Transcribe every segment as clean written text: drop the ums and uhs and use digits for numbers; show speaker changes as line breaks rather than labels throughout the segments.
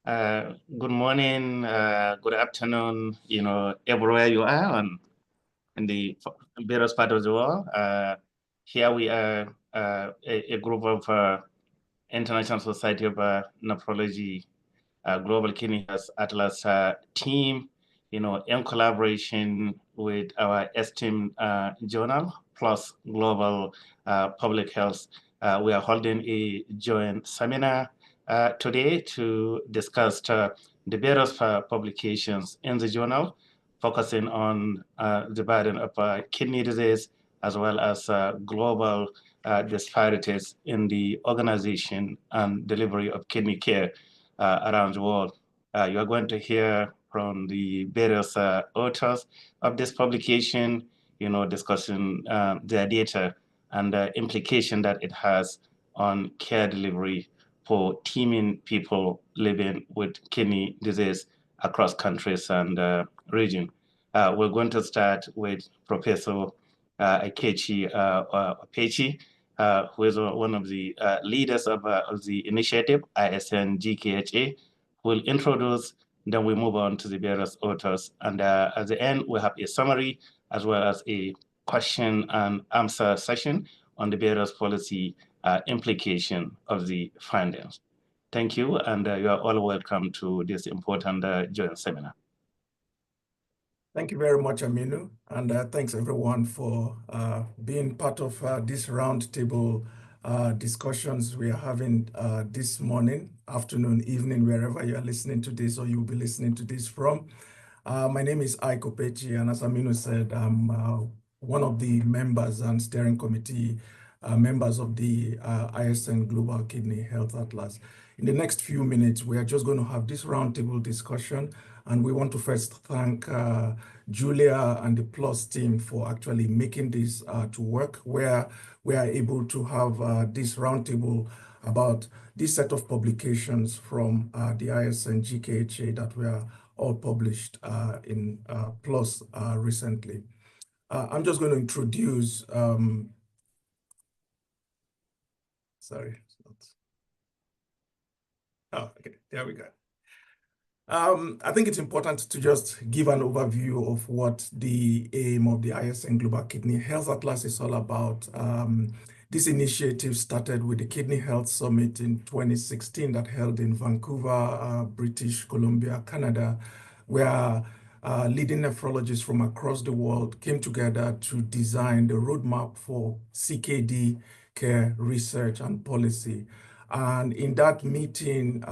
Good morning, good afternoon, everywhere you are in the various parts of the world. Here we are, a group of International Society of Nephrology Global Kidney Health Atlas team, in collaboration with our esteemed journal, PLOS Global Public Health. We are holding a joint seminar today to discuss the various publications in the journal, focusing on the burden of kidney disease, as well as global disparities in the organization and delivery of kidney care around the world. You are going to hear from the various authors of this publication, discussing their data and the implication that it has on care delivery for teeming people living with kidney disease across countries and region. We're going to start with Professor Akechi Opechi, who is one of the leaders of the initiative, ISN GKHA, who will introduce, then we move on to the various authors. And at the end, we have a summary as well as a question and answer session on the various policy implication of the findings. Thank you, and you are all welcome to this important joint seminar.
Thank you very much, Aminu, and thanks everyone for being part of this roundtable discussions we are having this morning, afternoon, evening, wherever you are listening to this or you'll be listening to this from. My name is Aiko Pechi, and as Aminu said, I'm one of the members and steering committee members of the ISN Global Kidney Health Atlas. In the next few minutes, we are just going to have this roundtable discussion, and we want to first thank Julia and the PLOS team for actually making this to work, where we are able to have this roundtable about this set of publications from the ISN GKHA that were all published in PLOS recently. I'm just going to introduce, sorry. Oh, okay, there we go. I think it's important to just give an overview of what the aim of the ISN Global Kidney Health Atlas is all about. This initiative started with the Kidney Health Summit in 2016 that held in Vancouver, British Columbia, Canada, where leading nephrologists from across the world came together to design the roadmap for CKD care research and policy. And in that meeting,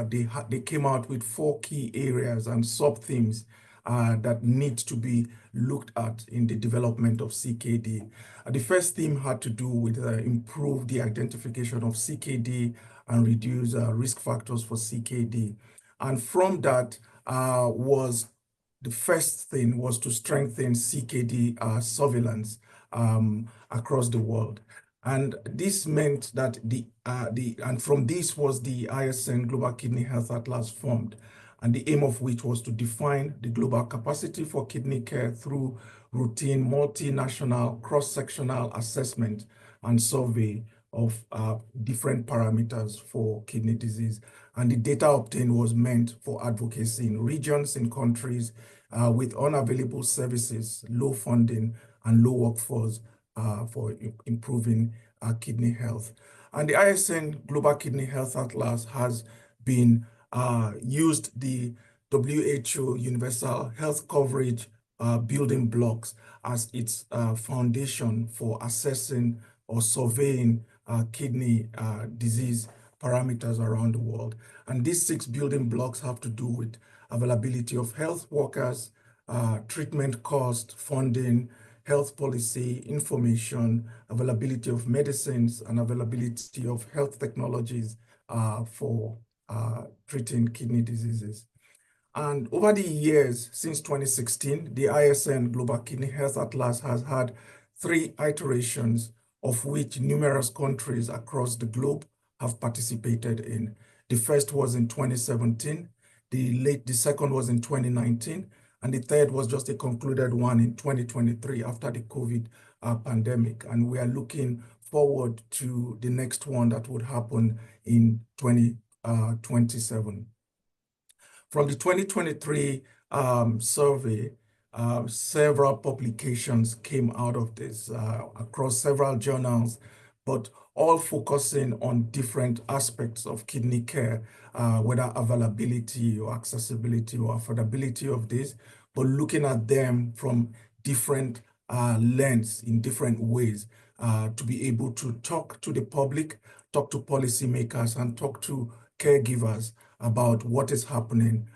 they came out with 4 key areas and sub-themes that need to be looked at in the development of CKD. The first theme had to do with improve the identification of CKD and reduce risk factors for CKD. And from that the first thing was to strengthen CKD surveillance across the world. And this meant that and from this was the ISN Global Kidney Health Atlas formed, and the aim of which was to define the global capacity for kidney care through routine multinational cross-sectional assessment and survey of different parameters for kidney disease. And the data obtained was meant for advocacy in regions, in countries with unavailable services, low funding, and low workforce for improving kidney health. And the ISN Global Kidney Health Atlas has been used the WHO Universal Health Coverage building blocks as its foundation for assessing or surveying kidney disease parameters around the world. And these 6 building blocks have to do with availability of health workers, treatment cost, funding, health policy, information, availability of medicines, and availability of health technologies for treating kidney diseases. And over the years, since 2016, the ISN Global Kidney Health Atlas has had 3 iterations, of which numerous countries across the globe have participated in. The first was in 2017, the second was in 2019, and the third was just a concluded one in 2023 after the COVID pandemic. And we are looking forward to the next one that would happen in 2027. From the 2023 survey, several publications came out of this across several journals, but all focusing on different aspects of kidney care, whether availability or accessibility or affordability of this, but looking at them from different lens in different ways to be able to talk to the public, talk to policymakers, and talk to caregivers about what is happening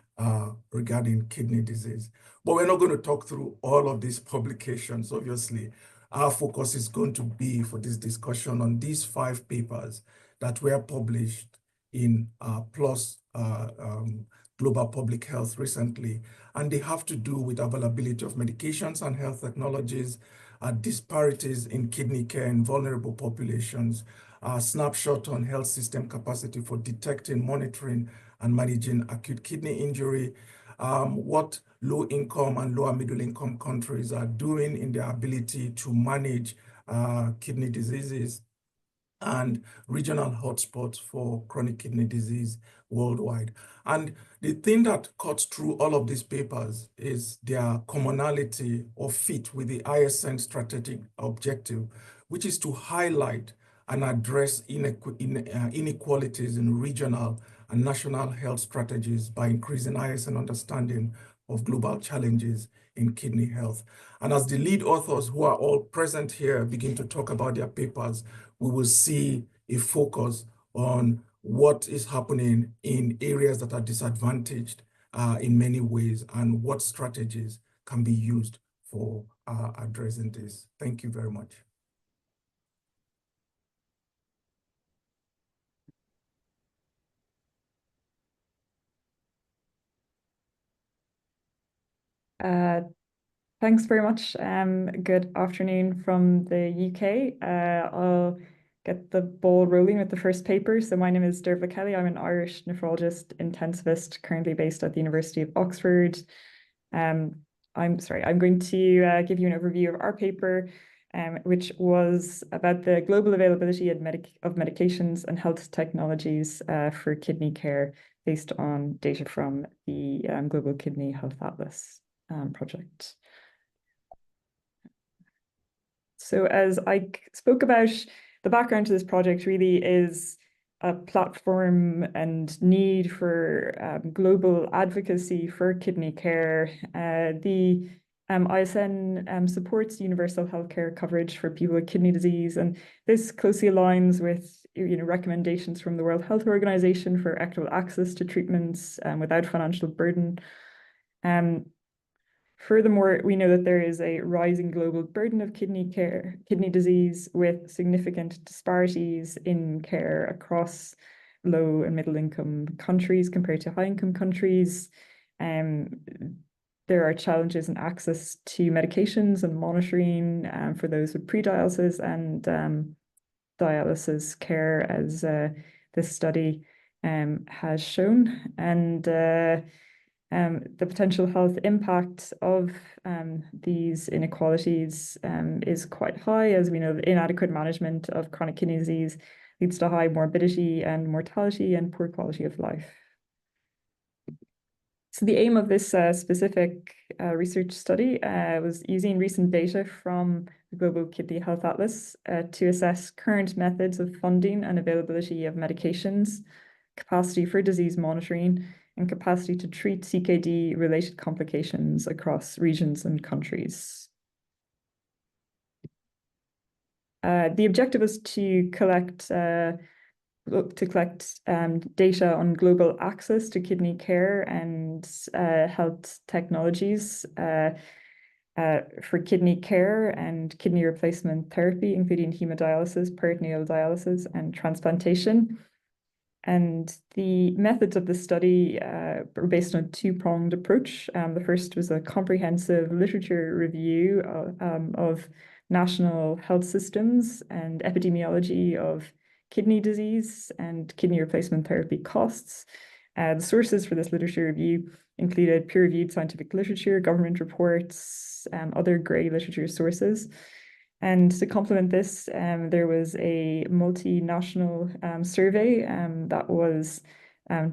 regarding kidney disease. But we're not going to talk through all of these publications, obviously. Our focus is going to be for this discussion on these 5 papers that were published in PLOS Global Public Health recently, and they have to do with availability of medications and health technologies, disparities in kidney care in vulnerable populations, snapshot on health system capacity for detecting, monitoring, and managing acute kidney injury, what low-income and lower middle-income countries are doing in their ability to manage kidney diseases, and regional hotspots for chronic kidney disease worldwide. And the thing that cuts through all of these papers is their commonality or fit with the ISN strategic objective, which is to highlight and address inequalities in regional and national health strategies by increasing ISN understanding of global challenges in kidney health. And as the lead authors who are all present here begin to talk about their papers, we will see a focus on what is happening in areas that are disadvantaged in many ways and what strategies can be used for addressing this. Thank you very much.
Thanks very much. Good afternoon from the UK. I'll get the ball rolling with the first paper. So my name is Derva Kelly. I'm an Irish nephrologist intensivist currently based at the University of Oxford. I'm going to give you an overview of our paper, which was about the global availability of medications and health technologies for kidney care based on data from the Global Kidney Health Atlas project. So as I spoke about, the background to this project really is a platform and need for global advocacy for kidney care. The ISN supports universal healthcare coverage for people with kidney disease, and this closely aligns with recommendations from the World Health Organization for equitable access to treatments without financial burden. Furthermore, we know that there is a rising global burden of kidney disease with significant disparities in care across low and middle income countries compared to high income countries. There are challenges in access to medications and monitoring for those with pre-dialysis and dialysis care, as this study has shown. And the potential health impact of these inequalities is quite high. As we know, the inadequate management of chronic kidney disease leads to high morbidity and mortality and poor quality of life. So the aim of this specific research study was using recent data from the Global Kidney Health Atlas to assess current methods of funding and availability of medications, capacity for disease monitoring, and capacity to treat CKD-related complications across regions and countries. The objective was to collect data on global access to kidney care and health technologies for kidney care and kidney replacement therapy, including hemodialysis, peritoneal dialysis, and transplantation. And the methods of the study were based on a two-pronged approach. The first was a comprehensive literature review of national health systems and epidemiology of kidney disease and kidney replacement therapy costs. The sources for this literature review included peer-reviewed scientific literature, government reports, other grey literature sources. And to complement this, there was a multinational survey that was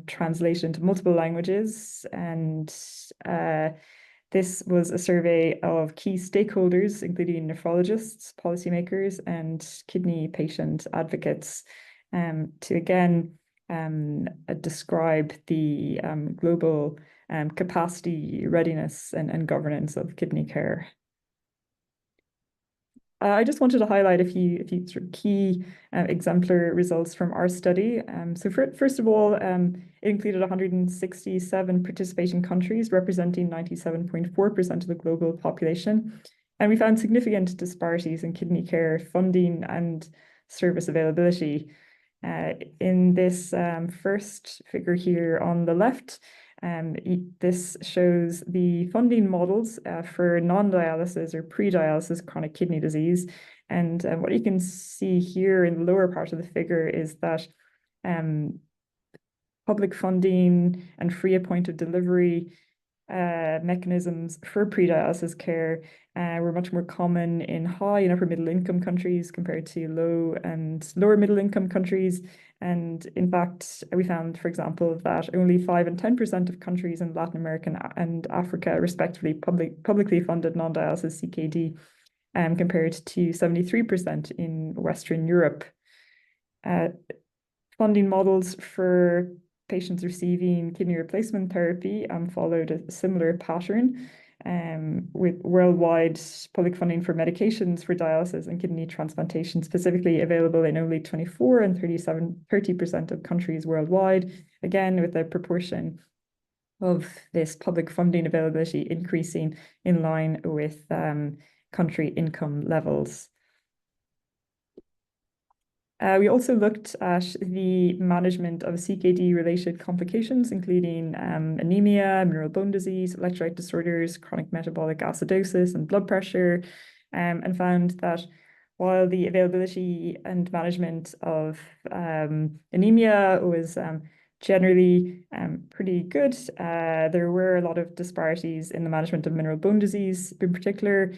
translated into multiple languages. And this was a survey of key stakeholders, including nephrologists, policymakers, and kidney patient advocates, to again describe the global capacity, readiness, and governance of kidney care. I just wanted to highlight a few sort of key exemplar results from our study. So first of all, it included 167 participating countries, representing 97.4% of the global population. And we found significant disparities in kidney care funding and service availability. In this first figure here on the left, this shows the funding models for non-dialysis or pre-dialysis chronic kidney disease. And what you can see here in the lower part of the figure is that public funding and free point of delivery mechanisms for pre-dialysis care were much more common in high and upper middle income countries compared to low and lower middle income countries. And in fact, we found, for example, that only 5% and 10% of countries in Latin America and Africa, respectively, publicly funded non-dialysis CKD, compared to 73% in Western Europe. Funding models for patients receiving kidney replacement therapy followed a similar pattern, with worldwide public funding for medications for dialysis and kidney transplantation specifically available in only 24% and 30% of countries worldwide, again with the proportion of this public funding availability increasing in line with country income levels. We also looked at the management of CKD-related complications, including anemia, mineral bone disease, electrolyte disorders, chronic metabolic acidosis, and blood pressure, and found that while the availability and management of anemia was generally pretty good, there were a lot of disparities in the management of mineral bone disease, in particular,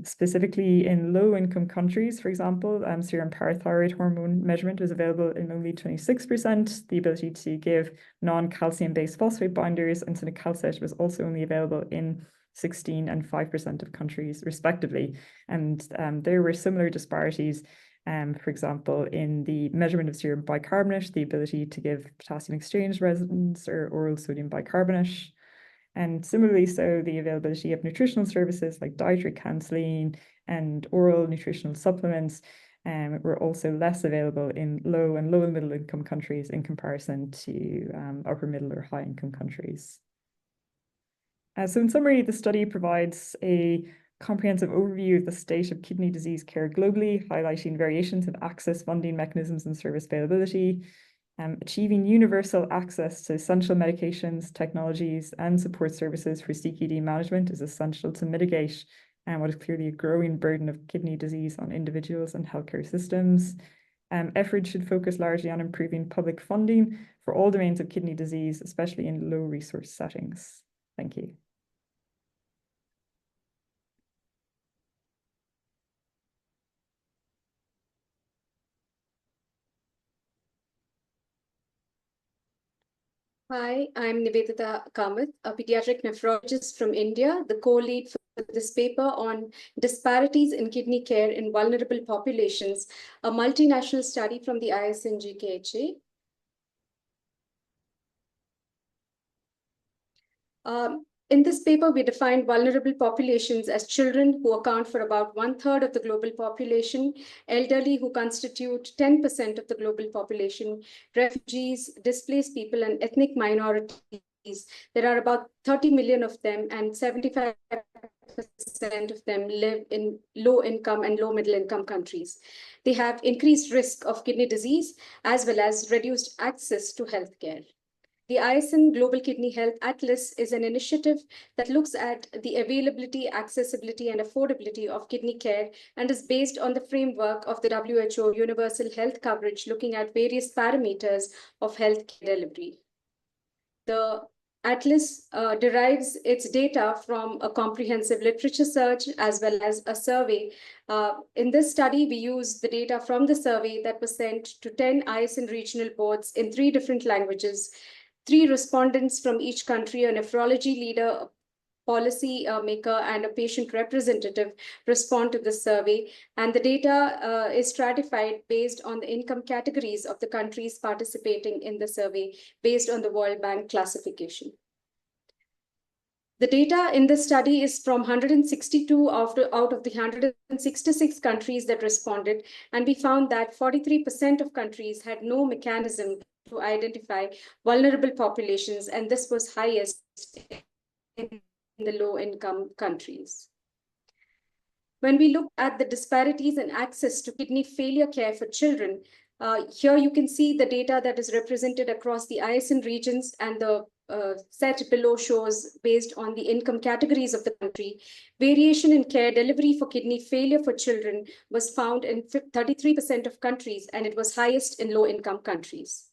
specifically in low-income countries. For example, serum parathyroid hormone measurement was available in only 26%. The ability to give non-calcium-based phosphate binders and cinacalcet was also only available in 16% and 5% of countries, respectively. And there were similar disparities, for example, in the measurement of serum bicarbonate, the ability to give potassium exchange resins or oral sodium bicarbonate. And similarly, so the availability of nutritional services like dietary counseling and oral nutritional supplements were also less available in low and middle income countries in comparison to upper middle or high income countries. So in summary, the study provides a comprehensive overview of the state of kidney disease care globally, highlighting variations of access, funding mechanisms, and service availability. Achieving universal access to essential medications, technologies, and support services for CKD management is essential to mitigate what is clearly a growing burden of kidney disease on individuals and healthcare systems. Efforts should focus largely on improving public funding for all domains of kidney disease, especially in low-resource settings. Thank you.
Hi, I'm Nivedita Kamath, a pediatric nephrologist from India, the co-lead for this paper on disparities in kidney care in vulnerable populations, a multinational study from the ISN GKHA. In this paper, we defined vulnerable populations as children who account for about 1/3 of the global population, elderly who constitute 10% of the global population, refugees, displaced people, and ethnic minorities. There are about 30 million of them, and 75% of them live in low-income and low-middle-income countries. They have increased risk of kidney disease, as well as reduced access to healthcare. The ISN Global Kidney Health Atlas is an initiative that looks at the availability, accessibility, and affordability of kidney care and is based on the framework of the WHO Universal Health Coverage, looking at various parameters of healthcare delivery. The Atlas derives its data from a comprehensive literature search as well as a survey. In this study, we use the data from the survey that was sent to 10 ISN regional boards in 3 different languages. 3 respondents from each country, a nephrology leader, a policy maker, and a patient representative respond to the survey. And the data is stratified based on the income categories of the countries participating in the survey based on the World Bank classification. The data in this study is from 162 out of the 166 countries that responded, and we found that 43% of countries had no mechanism to identify vulnerable populations, and this was highest in the low-income countries. When we look at the disparities in access to kidney failure care for children, here you can see the data that is represented across the ISN regions, and the set below shows based on the income categories of the country. Variation in care delivery for kidney failure for children was found in 33% of countries, and it was highest in low-income countries.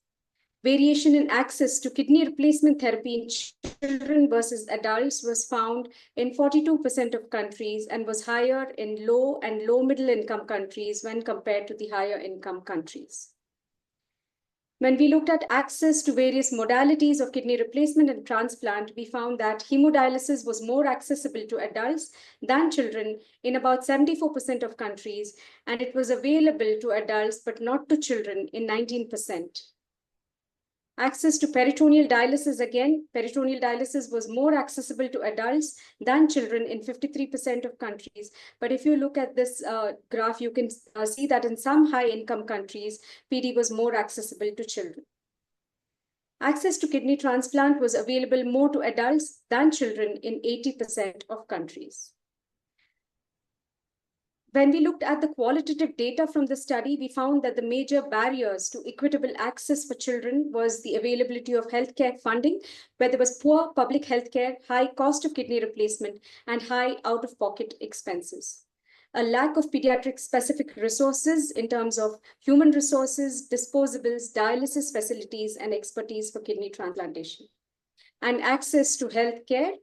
Variation in access to kidney replacement therapy in children versus adults was found in 42% of countries and was higher in low and low-middle income countries when compared to the higher income countries. When we looked at access to various modalities of kidney replacement and transplant, we found that hemodialysis was more accessible to adults than children in about 74% of countries, and it was available to adults but not to children in 19%. Access to peritoneal dialysis, again, peritoneal dialysis was more accessible to adults than children in 53% of countries. But if you look at this graph, you can see that in some high-income countries, PD was more accessible to children. Access to kidney transplant was available more to adults than children in 80% of countries. When we looked at the qualitative data from the study, we found that the major barriers to equitable access for children was the availability of healthcare funding, where there was poor public healthcare, high cost of kidney replacement, and high out-of-pocket expenses. A lack of pediatric-specific resources in terms of human resources, disposables, dialysis facilities, and expertise for kidney transplantation. And access to healthcare,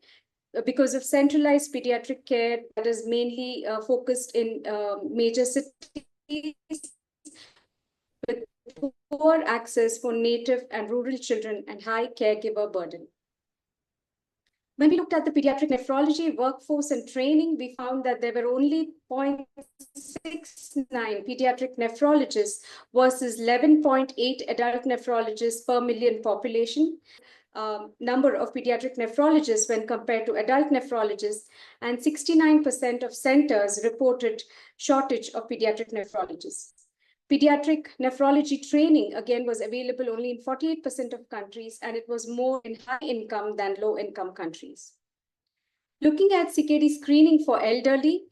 because of centralized pediatric care that is mainly focused in major cities, with poor access for native and rural children and high caregiver burden. When we looked at the pediatric nephrology workforce and training, we found that there were only 0.69 pediatric nephrologists versus 11.8 adult nephrologists per million population. Number of pediatric nephrologists when compared to adult nephrologists, and 69% of centers reported shortage of pediatric nephrologists. Pediatric nephrology training, again, was available only in 48% of countries, and it was more in high-income than low-income countries. Looking at CKD screening for elderly,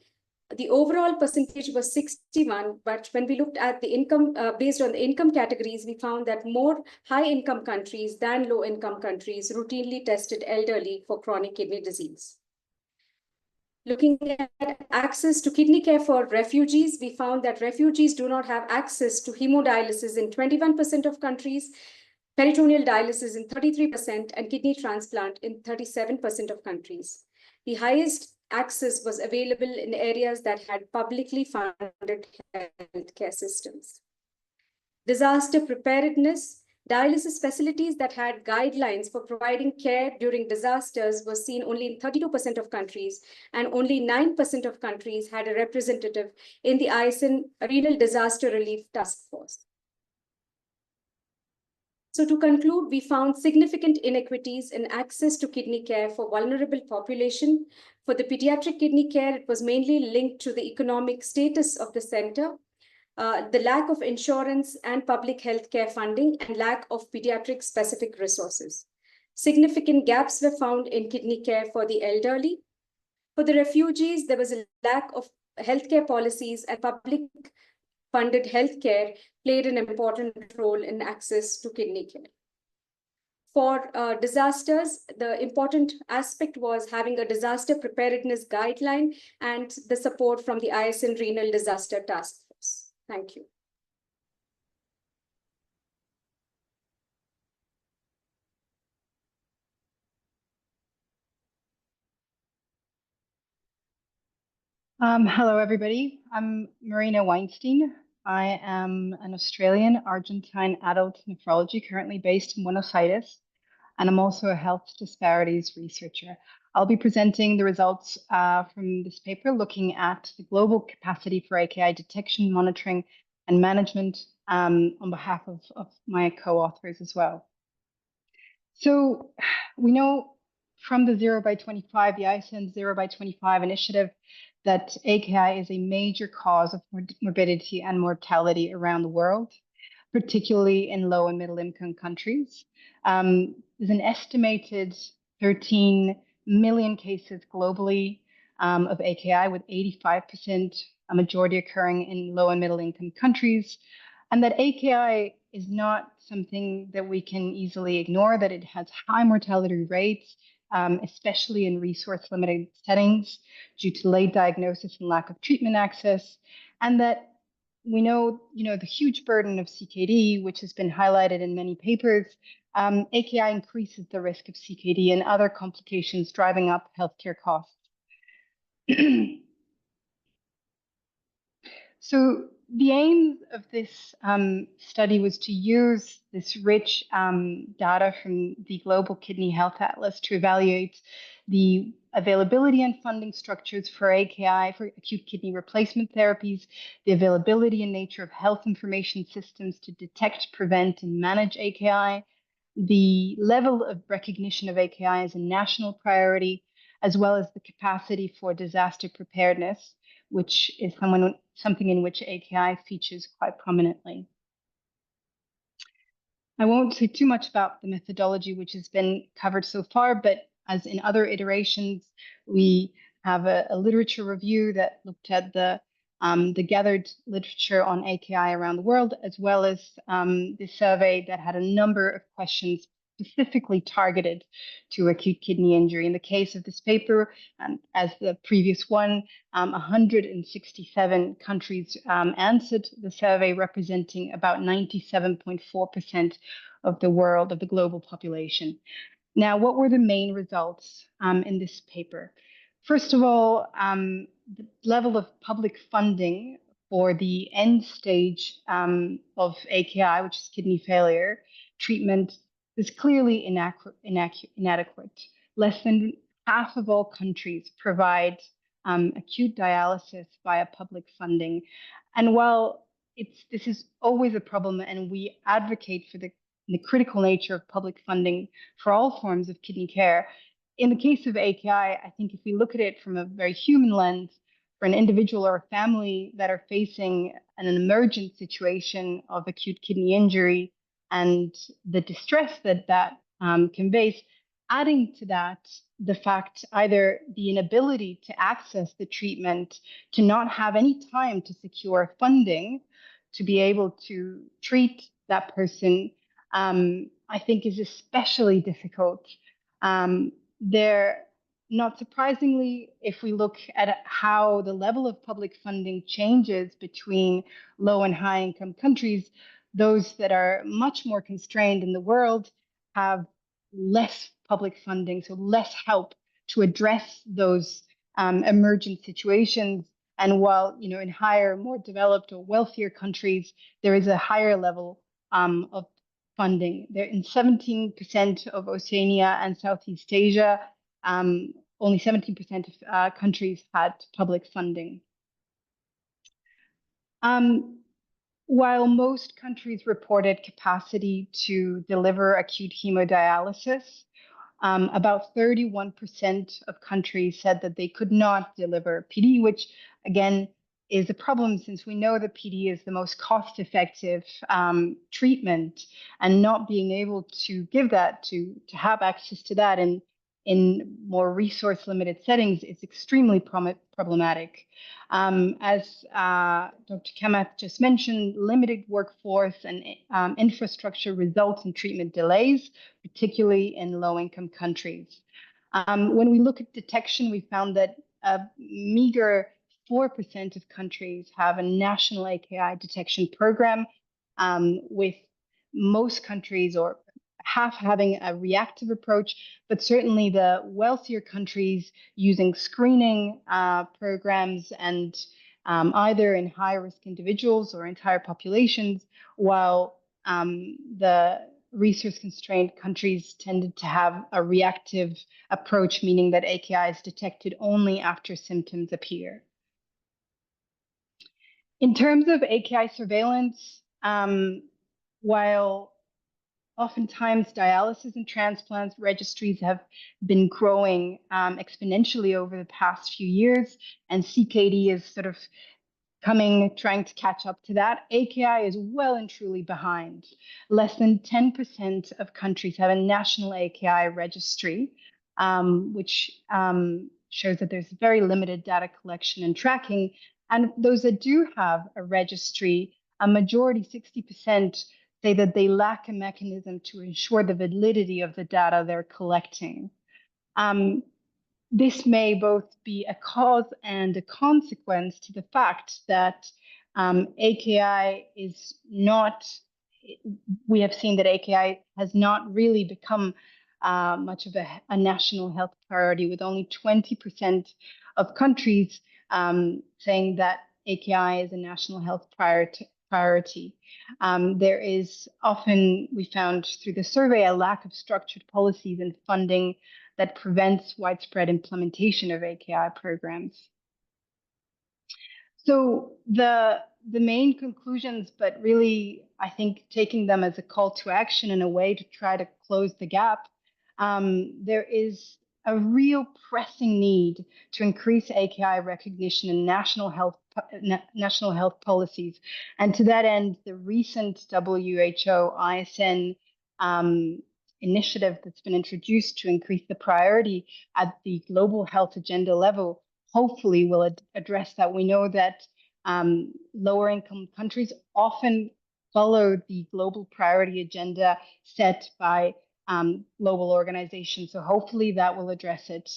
the overall percentage was 61, but when we looked at the income, based on the income categories, we found that more high-income countries than low-income countries routinely tested elderly for chronic kidney disease. Looking at access to kidney care for refugees, we found that refugees do not have access to hemodialysis in 21% of countries, peritoneal dialysis in 33%, and kidney transplant in 37% of countries. The highest access was available in areas that had publicly funded healthcare systems. Disaster preparedness, dialysis facilities that had guidelines for providing care during disasters was seen only in 32% of countries, and only 9% of countries had a representative in the ISN Renal Disaster Relief Task Force. So to conclude, we found significant inequities in access to kidney care for vulnerable population. For the pediatric kidney care, it was mainly linked to the economic status of the center, the lack of insurance and public health care funding, and lack of pediatric specific resources. Significant gaps were found in kidney care for the elderly. For the refugees, there was a lack of healthcare policies, and public funded healthcare played an important role in access to kidney care. For disasters, the important aspect was having a disaster preparedness guideline and the support from the ISN Renal Disaster Task Force. Thank you.
Hello, everybody. I'm Marina Weinstein. I am an Australian Argentine adult nephrology currently based in Buenos Aires, and I'm also a health disparities researcher. I'll be presenting the results from this paper looking at the global capacity for AKI detection, monitoring, and management on behalf of my co-authors as well. So we know from the 0 by 25, the ISN 0 by 25 initiative, that AKI is a major cause of morbidity and mortality around the world, particularly in low and middle income countries. There's an estimated 13 million cases globally of AKI, with 85%, a majority occurring in low and middle income countries. And that AKI is not something that we can easily ignore, that it has high mortality rates, especially in resource-limited settings due to late diagnosis and lack of treatment access, and that we know, the huge burden of CKD, which has been highlighted in many papers. AKI increases the risk of CKD and other complications, driving up healthcare costs. So the aim of this study was to use this rich data from the Global Kidney Health Atlas to evaluate the availability and funding structures for AKI, for acute kidney replacement therapies, the availability and nature of health information systems to detect, prevent, and manage AKI, the level of recognition of AKI as a national priority, as well as the capacity for disaster preparedness, which is something in which AKI features quite prominently. I won't say too much about the methodology, which has been covered so far, but as in other iterations, we have a literature review that looked at the gathered literature on AKI around the world, as well as the survey that had a number of questions specifically targeted to acute kidney injury. In the case of this paper, as the previous one, 167 countries answered the survey, representing about 97.4% of the global population. Now, what were the main results in this paper? First of all, the level of public funding for the end stage of AKI, which is kidney failure treatment, is clearly inadequate. Less than half of all countries provide acute dialysis via public funding. And while this is always a problem, and we advocate for the critical nature of public funding for all forms of kidney care, in the case of AKI, I think if we look at it from a very human lens, for an individual or a family that are facing an emergent situation of acute kidney injury and the distress that conveys, adding to that the fact either the inability to access the treatment, to not have any time to secure funding to be able to treat that person, I think is especially difficult. Not surprisingly, if we look at how the level of public funding changes between low and high income countries, those that are much more constrained in the world have less public funding, so less help to address those emergent situations. And while, in higher, more developed or wealthier countries, there is a higher level of funding. There in 17% of Oceania and Southeast Asia, only 17% of countries had public funding. While most countries reported capacity to deliver acute hemodialysis, about 31% of countries said that they could not deliver PD, which again is a problem since we know that PD is the most cost-effective treatment, and not being able to give that, to have access to that in more resource-limited settings is extremely problematic. As Dr. Kamath just mentioned, limited workforce and infrastructure results in treatment delays, particularly in low-income countries. When we look at detection, we found that a meager 4% of countries have a national AKI detection program, with most countries, or having a reactive approach, but certainly the wealthier countries using screening programs and either in high-risk individuals or entire populations, while the resource-constrained countries tended to have a reactive approach, meaning that AKI is detected only after symptoms appear. In terms of AKI surveillance, while oftentimes dialysis and transplants registries have been growing exponentially over the past few years, and CKD is sort of trying to catch up to that, AKI is well and truly behind. Less than 10% of countries have a national AKI registry, which shows that there's very limited data collection and tracking. And those that do have a registry, a majority, 60%, say that they lack a mechanism to ensure the validity of the data they're collecting. This may both be a cause and a consequence to the fact that AKI is not, we have seen that AKI has not really become much of a national health priority, with only 20% of countries saying that AKI is a national health priority. There is often, we found through the survey, a lack of structured policies and funding that prevents widespread implementation of AKI programs. So the main conclusions, but really, I think taking them as a call to action in a way to try to close the gap, there is a real pressing need to increase AKI recognition in national health policies. And to that end, the recent WHO ISN initiative that's been introduced to increase the priority at the global health agenda level hopefully will address that. We know that lower income countries often follow the global priority agenda set by global organizations. So hopefully that will address it.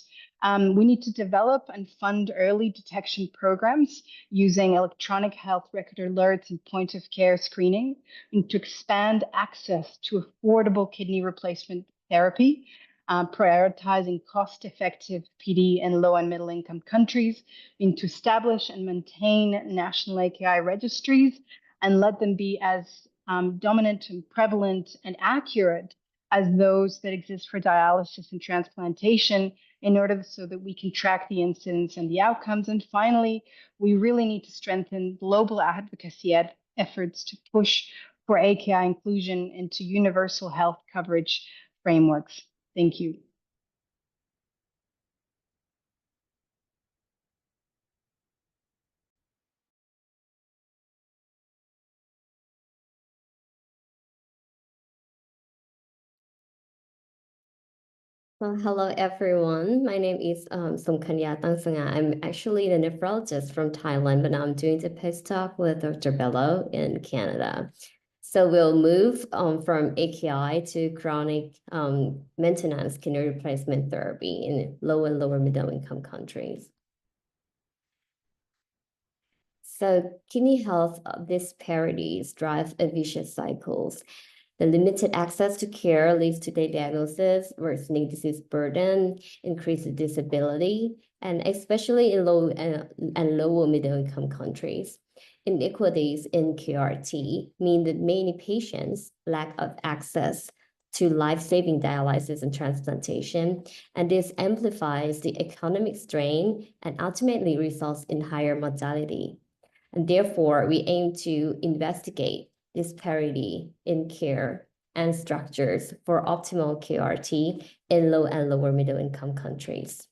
We need to develop and fund early detection programs using electronic health record alerts and point of care screening, and to expand access to affordable kidney replacement therapy, prioritizing cost-effective PD in low and middle income countries, and to establish and maintain national AKI registries and let them be as dominant and prevalent and accurate as those that exist for dialysis and transplantation, in order so that we can track the incidence and the outcomes. And finally, we really need to strengthen global advocacy efforts to push for AKI inclusion into universal health coverage frameworks. Thank you.
Hello, everyone. My name is Somkanya Tangsanga. I'm actually a nephrologist from Thailand, but I'm doing the postdoc with Dr. Bello in Canada. So we'll move from AKI to chronic maintenance kidney replacement therapy in low and lower middle income countries. So kidney health disparities drive a vicious cycles. The limited access to care leads to the diagnosis, worsening disease burden, increased disability, and especially in low and lower middle income countries. Inequities in KRT mean that many patients lack of access to life-saving dialysis and transplantation, and this amplifies the economic strain and ultimately results in higher mortality. And therefore, we aim to investigate disparity in care and structures for optimal KRT in low and lower middle income countries.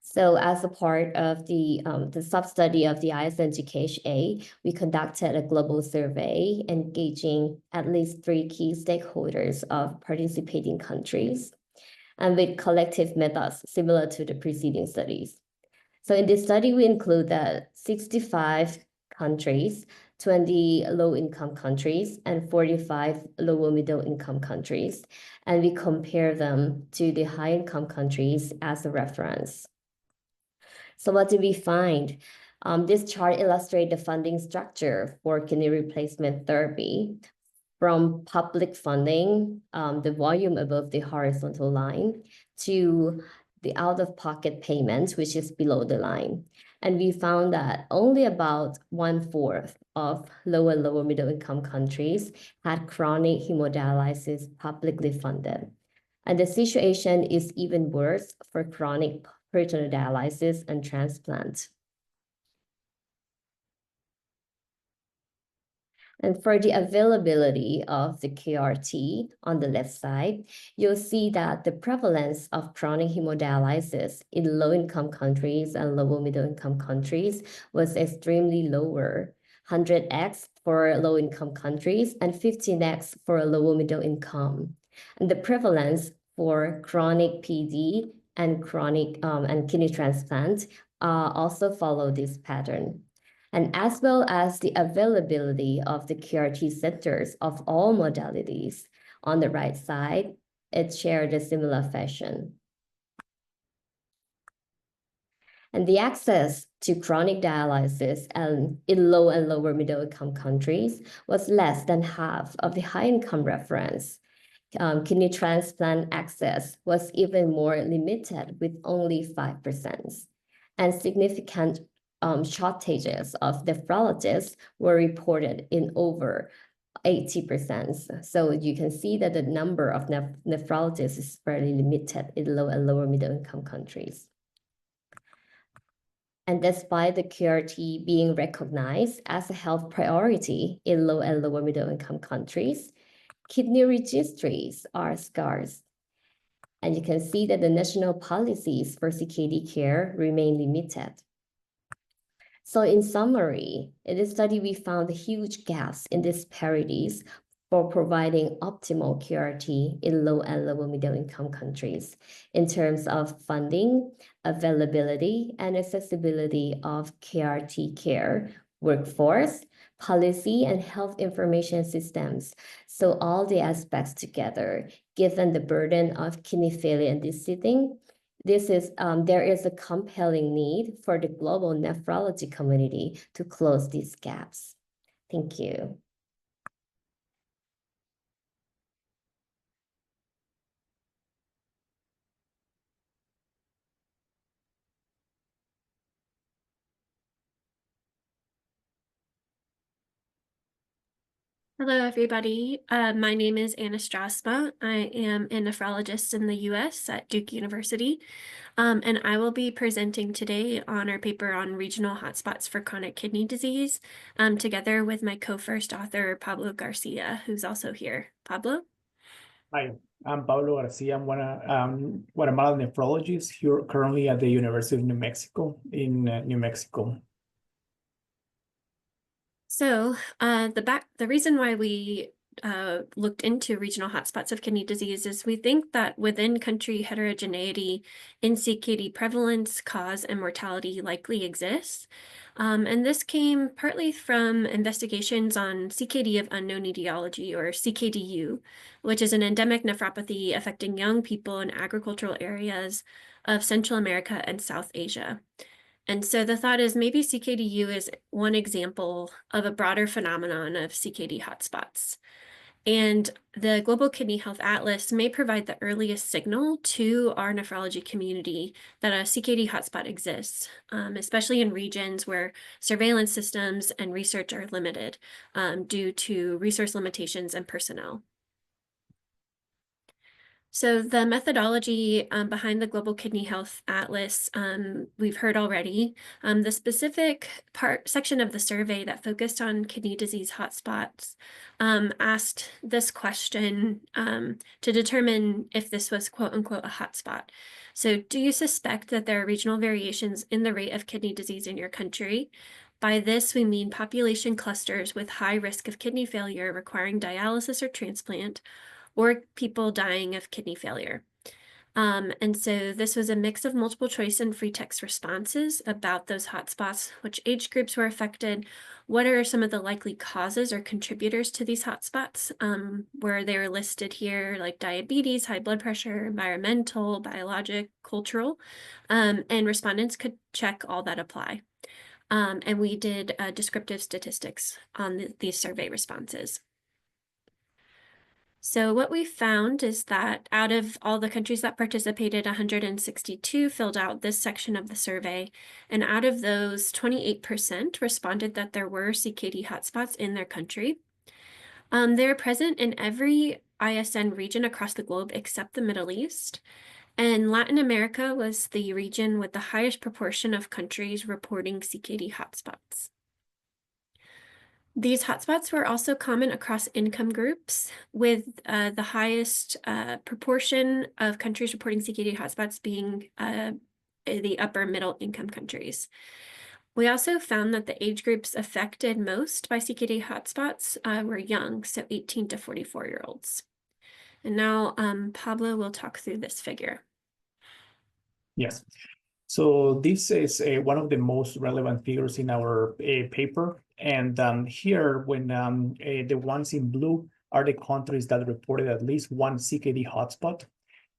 So as a part of the sub-study of the ISN GKHA, we conducted a global survey engaging at least 3 key stakeholders of participating countries, and with collective methods similar to the preceding studies. So in this study, we include 65 countries, 20 low-income countries, and 45 lower middle-income countries, and we compare them to the high-income countries as a reference. So what did we find? This chart illustrates the funding structure for kidney replacement therapy from public funding, the volume above the horizontal line, to the out-of-pocket payments, which is below the line. And we found that only about 1/4 of low and lower middle income countries had chronic hemodialysis publicly funded. And the situation is even worse for chronic peritoneal dialysis and transplant. And for the availability of the KRT on the left side, you'll see that the prevalence of chronic hemodialysis in low-income countries and lower middle-income countries was extremely lower, 100x for low-income countries and 15x for lower middle income. And the prevalence for chronic PD and chronic and kidney transplant also follow this pattern. And as well as the availability of the KRT centers of all modalities. On the right side, it shared a similar fashion. And the access to chronic dialysis in low and lower middle income countries was less than half of the high income reference. Kidney transplant access was even more limited with only 5%. And significant shortages of nephrologists were reported in over 80%. So you can see that the number of nephrologists is fairly limited in low and lower middle income countries. And despite the KRT being recognized as a health priority in low and lower middle income countries, kidney registries are scarce. And you can see that the national policies for CKD care remain limited. So in summary, in this study, we found huge gaps in disparities for providing optimal KRT in low and lower middle income countries in terms of funding, availability, and accessibility of KRT care, workforce, policy, and health information systems. So all the aspects together, given the burden of kidney failure in this setting, there is a compelling need for the global nephrology community to close these gaps. Thank you.
Hello, everybody. My name is Anna Strasma. I am a nephrologist in the U.S. at Duke University, and I will be presenting today on our paper on regional hotspots for chronic kidney disease, together with my co-first author, Pablo Garcia, who's also here. Pablo?
Hi, I'm Pablo Garcia. I'm one Guatemalan nephrologist here currently at the University of New Mexico in New Mexico.
So the reason why we looked into regional hotspots of kidney disease is we think that within country heterogeneity in CKD prevalence, cause, and mortality likely exists. And this came partly from investigations on CKD of unknown etiology, or CKDU, which is an endemic nephropathy affecting young people in agricultural areas of Central America and South Asia. And so the thought is maybe CKDU is one example of a broader phenomenon of CKD hotspots. And the Global Kidney Health Atlas may provide the earliest signal to our nephrology community that a CKD hotspot exists, especially in regions where surveillance systems and research are limited due to resource limitations and personnel. So the methodology behind the Global Kidney Health Atlas, we've heard already. The specific section of the survey that focused on kidney disease hotspots asked this question to determine if this was quote unquote a hotspot. So do you suspect that there are regional variations in the rate of kidney disease in your country? By this, we mean population clusters with high risk of kidney failure requiring dialysis or transplant, or people dying of kidney failure. And so this was a mix of multiple choice and free text responses about those hotspots, which age groups were affected, what are some of the likely causes or contributors to these hotspots, where they were listed here, like diabetes, high blood pressure, environmental, biologic, cultural, and respondents could check all that apply. And we did descriptive statistics on these survey responses. So what we found is that out of all the countries that participated, 162 filled out this section of the survey. And out of those, 28% responded that there were CKD hotspots in their country. They're present in every ISN region across the globe except the Middle East. And Latin America was the region with the highest proportion of countries reporting CKD hotspots. These hotspots were also common across income groups, with the highest proportion of countries reporting CKD hotspots being the upper middle income countries. We also found that the age groups affected most by CKD hotspots were young, so 18 to 44-year-olds. And now Pablo will talk through this figure.
Yes. So this is one of the most relevant figures in our paper. And here, when the ones in blue are the countries that reported at least one CKD hotspot.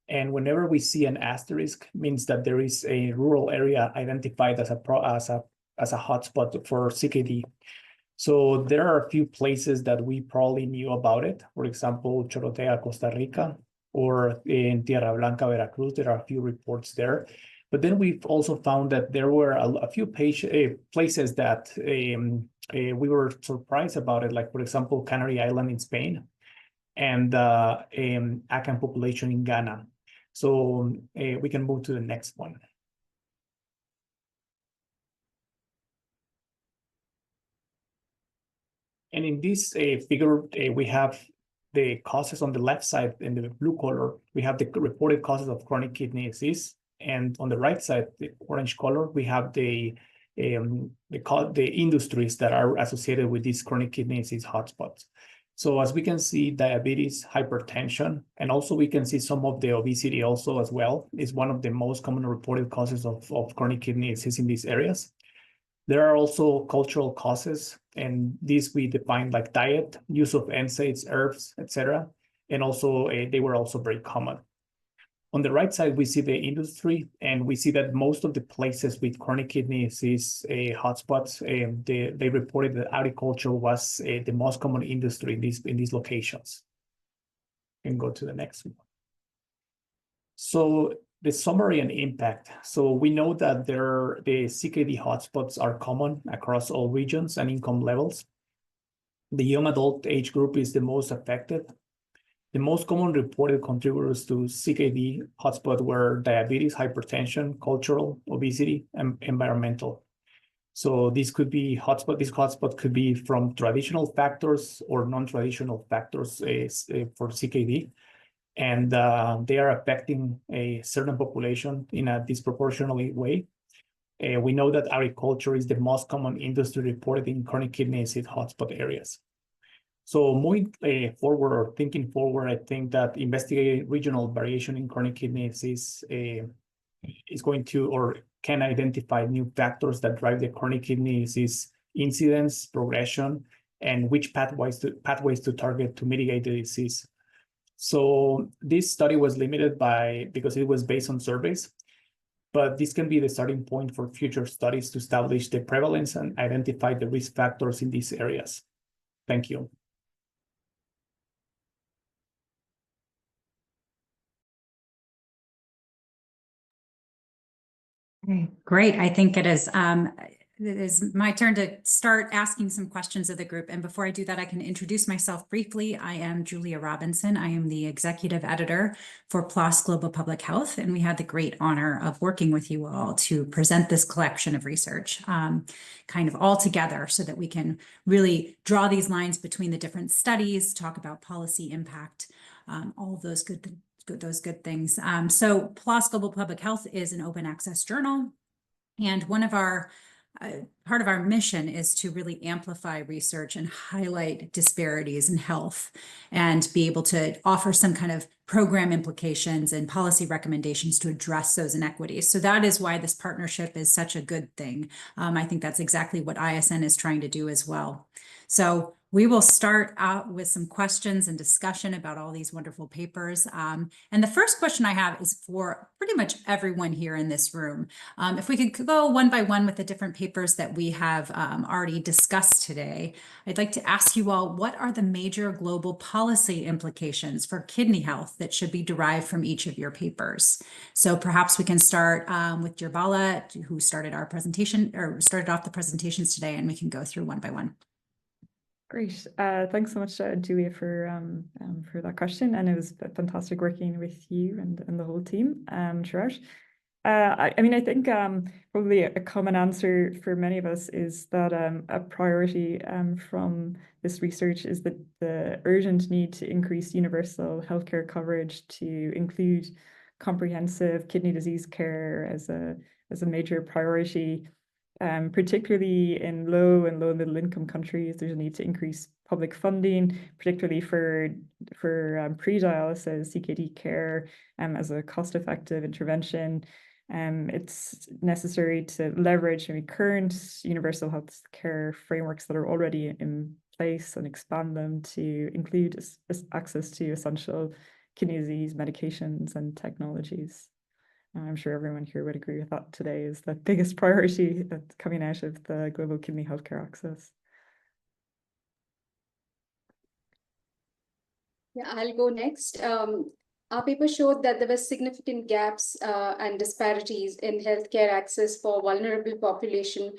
And whenever we see an asterisk, means that there is a rural area identified as a hotspot for CKD. So there are a few places that we probably knew about it. For example, Chorotea, Costa Rica, or in Tierra Blanca, Veracruz. There are a few reports there. But then we've also found that there were a few places that we were surprised about it, like, for example, Canary Island in Spain and Akan population in Ghana. So we can move to the next one. And in this figure, we have the causes on the left side in the blue color. We have the reported causes of chronic kidney disease. And on the right side, the orange color, we have the industries that are associated with these chronic kidney disease hotspots. So as we can see, diabetes, hypertension, and also we can see some of the obesity also as well is one of the most common reported causes of chronic kidney disease in these areas. There are also cultural causes, and these we define like diet, use of NSAIDs, herbs, etc. And also they were also very common. On the right side, we see the industry, and we see that most of the places with chronic kidney disease hotspots, they reported that agriculture was the most common industry in these locations. And go to the next one. So the summary and impact. So we know that the CKD hotspots are common across all regions and income levels. The young adult age group is the most affected. The most common reported contributors to CKD hotspot were diabetes, hypertension, cultural, obesity, and environmental. So this could be this hotspot could be from traditional factors or non-traditional factors for CKD. And they are affecting a certain population in a disproportionate way. We know that agriculture is the most common industry reported in chronic kidney disease hotspot areas. So moving forward or thinking forward, I think that investigating regional variation in chronic kidney disease is going to or can identify new factors that drive the chronic kidney disease incidence, progression, and which pathways to target to mitigate the disease. So this study was limited because it was based on surveys, but this can be the starting point for future studies to establish the prevalence and identify the risk factors in these areas. Thank you.
Okay, great. I think it is my turn to start asking some questions of the group. And before I do that, I can introduce myself briefly. I am Julia Robinson. I am the executive editor for PLOS Global Public Health. And we had the great honor of working with you all to present this collection of research kind of all together so that we can really draw these lines between the different studies, talk about policy impact, all of those good things. So PLOS Global Public Health is an open access journal. And one of our part of our mission is to really amplify research and highlight disparities in health and be able to offer some kind of program implications and policy recommendations to address those inequities. So that is why this partnership is such a good thing. I think that's exactly what ISN is trying to do as well. So we will start out with some questions and discussion about all these wonderful papers. And the first question I have is for pretty much everyone here in this room. If we could go one by one with the different papers that we have already discussed today, I'd like to ask you all, what are the major global policy implications for kidney health that should be derived from each of your papers? So perhaps we can start with Jirbala, who started our presentation or started off the presentations today, and we can go through one by one.
Great. Thanks so much, Julia, for that question. And it was fantastic working with you and the whole team throughout. I mean, I think probably a common answer for many of us is that a priority from this research is the urgent need to increase universal healthcare coverage to include comprehensive kidney disease care as a major priority. Particularly in low and middle income countries, there's a need to increase public funding, particularly for pre-dialysis CKD care as a cost-effective intervention. It's necessary to leverage current universal health care frameworks that are already in place and expand them to include access to essential kidney disease medications and technologies. I'm sure everyone here would agree with that today is the biggest priority that's coming out of the global kidney healthcare access.
Yeah, I'll go next. Our paper showed that there were significant gaps and disparities in healthcare access for vulnerable population,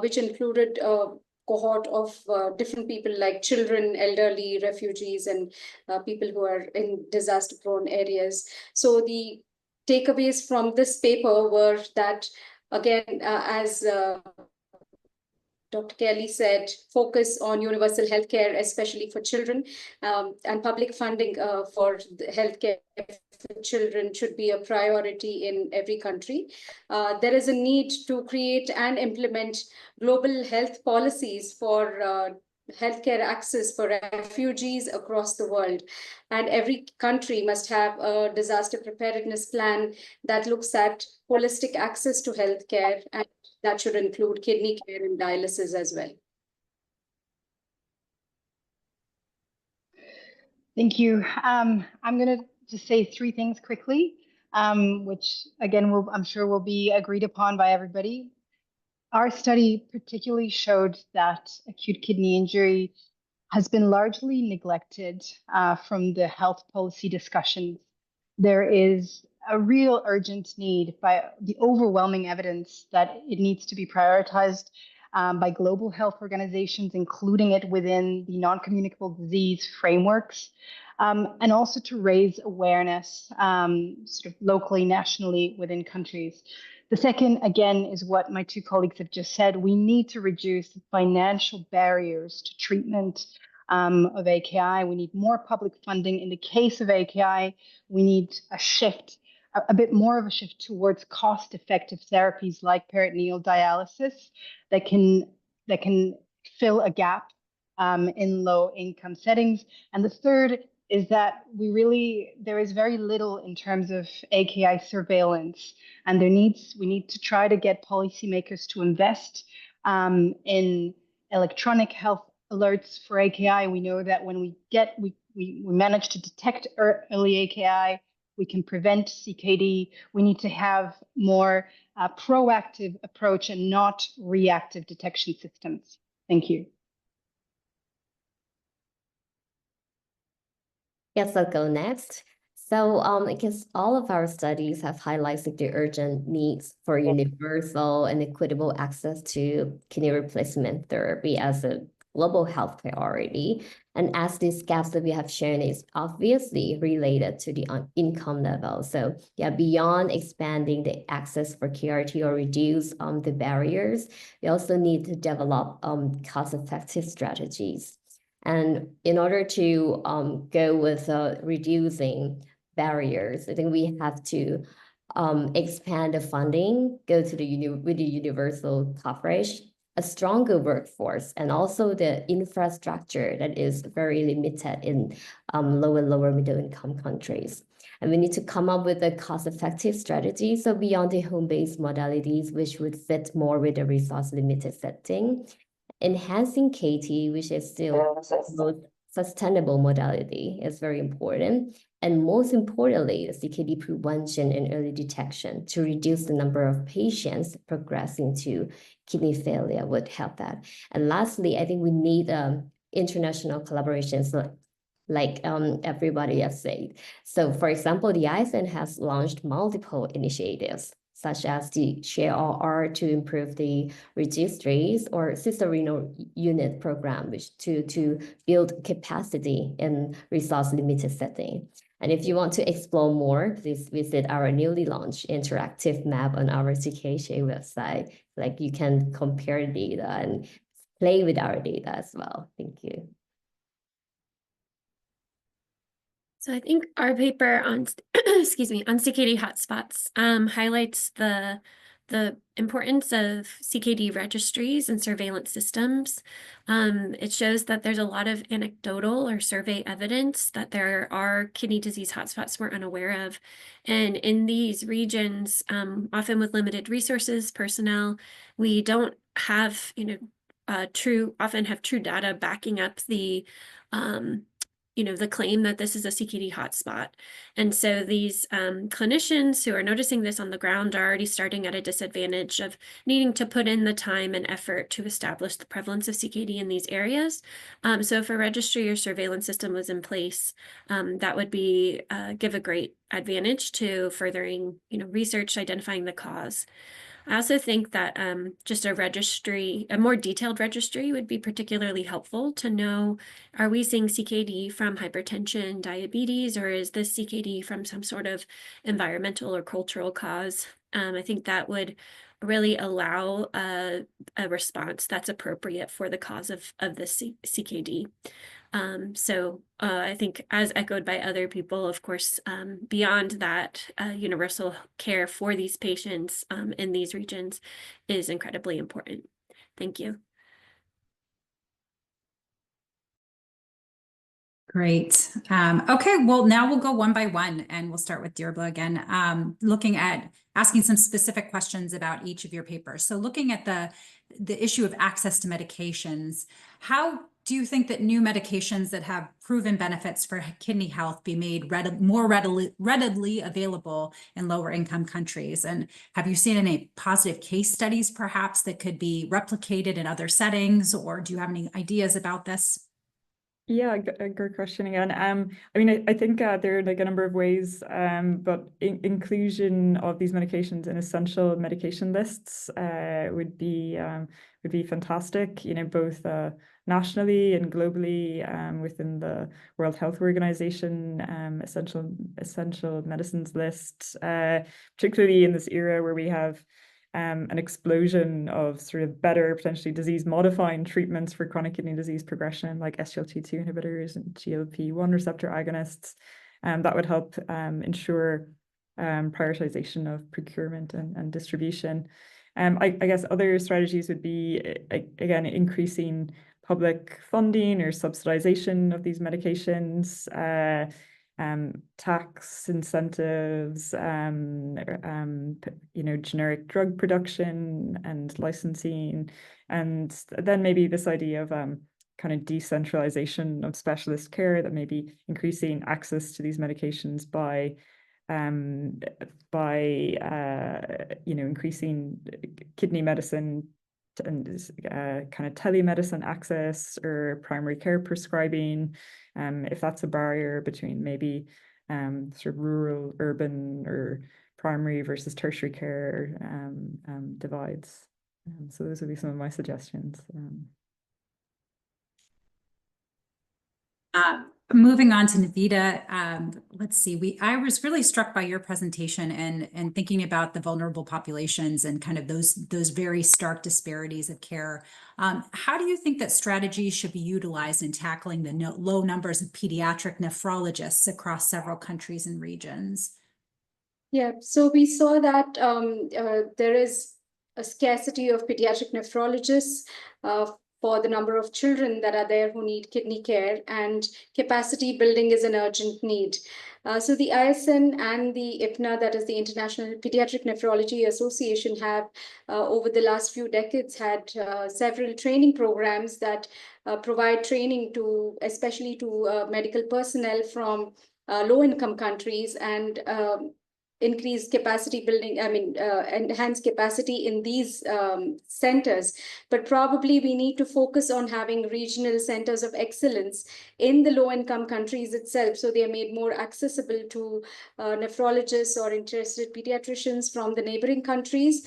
which included a cohort of different people like children, elderly, refugees, and people who are in disaster-prone areas. So the takeaways from this paper were that, again, as Dr. Kelly said, focus on universal healthcare, especially for children, and public funding for the healthcare for children should be a priority in every country. There is a need to create and implement global health policies for healthcare access for refugees across the world. And every country must have a disaster preparedness plan that looks at holistic access to healthcare, and that should include kidney care and dialysis as well.
Thank you. I'm going to just say three things quickly, which again, I'm sure will be agreed upon by everybody. Our study particularly showed that acute kidney injury has been largely neglected from the health policy discussions. There is a real urgent need by the overwhelming evidence that it needs to be prioritized by global health organizations, including it within the non-communicable disease frameworks, and also to raise awareness sort of locally, nationally within countries. The second, again, is what my two colleagues have just said. We need to reduce the financial barriers to treatment of AKI. We need more public funding. In the case of AKI, we need a shift, a bit more of a shift towards cost-effective therapies like peritoneal dialysis that can fill a gap in low-income settings. And the third is that there is very little in terms of AKI surveillance, and we need to try to get policymakers to invest in electronic health alerts for AKI. We know that when we manage to detect early AKI, we can prevent CKD. We need to have more proactive approach and not reactive detection systems. Thank you.
Yes, I'll go next. So I guess all of our studies have highlighted the urgent needs for universal and equitable access to kidney replacement therapy as a global health priority. And as these gaps that we have shown is obviously related to the income level. So yeah, beyond expanding the access for KRT or reduce the barriers, we also need to develop cost-effective strategies. And in order to go with reducing barriers, I think we have to expand the funding, go to with the universal coverage, a stronger workforce, and also the infrastructure that is very limited in low and lower middle income countries. And we need to come up with a cost-effective strategy. So beyond the home-based modalities, which would fit more with the resource-limited setting, enhancing KT, which is still the most sustainable modality, is very important. And most importantly, the CKD prevention and early detection to reduce the number of patients progressing to kidney failure would help that. And lastly, I think we need international collaborations like everybody has said. So for example, the ISN has launched multiple initiatives, such as the ShareRR to improve the registries or sister renal unit program, which to build capacity in resource-limited setting. And if you want to explore more, please visit our newly launched interactive map on our GKHA website. Like you can compare data and play with our data as well. Thank you.
So I think our paper on, excuse me, on CKD hotspots highlights the importance of CKD registries and surveillance systems. It shows that there's a lot of anecdotal or survey evidence that there are kidney disease hotspots we're unaware of. And in these regions, often with limited resources, personnel, we don't have, often have true data backing up the the claim that this is a CKD hotspot. And so these clinicians who are noticing this on the ground are already starting at a disadvantage of needing to put in the time and effort to establish the prevalence of CKD in these areas. So if a registry or surveillance system was in place, that would be give a great advantage to furthering research, identifying the cause. I also think that just a more detailed registry would be particularly helpful to know, are we seeing CKD from hypertension, diabetes, or is this CKD from some sort of environmental or cultural cause? I think that would really allow a response that's appropriate for the cause of the CKD. So I think, as echoed by other people, of course, beyond that, universal care for these patients in these regions is incredibly important. Thank you.
Great. Okay, well, now we'll go one by one, and we'll start with Deirdre again, looking at asking some specific questions about each of your papers. So looking at the issue of access to medications, how do you think that new medications that have proven benefits for kidney health be made more readily available in lower income countries? And have you seen any positive case studies perhaps that could be replicated in other settings, or do you have any ideas about this?
Yeah, a good question again. I mean, I think there are like a number of ways, but inclusion of these medications in essential medication lists would be fantastic. Both nationally and globally within the World Health Organization essential medicines list, particularly in this era where we have an explosion of sort of better, potentially disease-modifying treatments for chronic kidney disease progression, like SGLT2 inhibitors and GLP-1 receptor agonists. That would help ensure prioritization of procurement and distribution. I guess other strategies would be, again, increasing public funding or subsidization of these medications, tax incentives, generic drug production and licensing, and then maybe this idea of kind of decentralization of specialist care, that maybe increasing access to these medications by increasing kidney medicine and kind of telemedicine access or primary care prescribing, if that's a barrier between maybe sort of rural, urban, or primary versus tertiary care divides. So those would be some of my suggestions.
Moving on to Navita, let's see. I was really struck by your presentation and thinking about the vulnerable populations and kind of those very stark disparities of care. How do you think that strategies should be utilized in tackling the low numbers of pediatric nephrologists across several countries and regions?
Yeah, so we saw that there is a scarcity of pediatric nephrologists for the number of children that are there who need kidney care, and capacity building is an urgent need. So the ISN and the IPNA, that is the International Pediatric Nephrology Association, have over the last few decades had several training programs that provide training to, especially to medical personnel from low-income countries, and increase capacity building, enhance capacity in these centers, but probably we need to focus on having regional centers of excellence in the low-income countries itself, so they are made more accessible to nephrologists or interested pediatricians from the neighboring countries,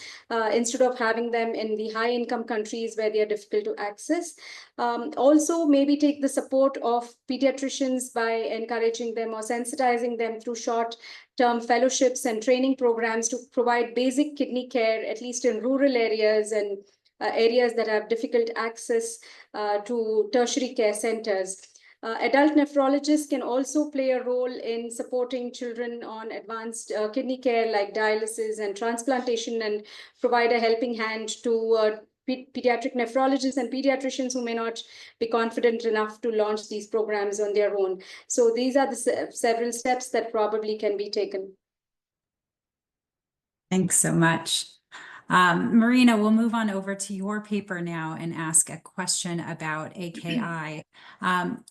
instead of having them in the high-income countries where they are difficult to access. Also, maybe take the support of pediatricians by encouraging them or sensitizing them through short-term fellowships and training programs to provide basic kidney care, at least in rural areas and areas that have difficult access to tertiary care centers. Adult nephrologists can also play a role in supporting children on advanced kidney care like dialysis and transplantation, and provide a helping hand to pediatric nephrologists and pediatricians who may not be confident enough to launch these programs on their own. So these are the several steps that probably can be taken.
Thanks so much. Marina, we'll move on over to your paper now and ask a question about AKI.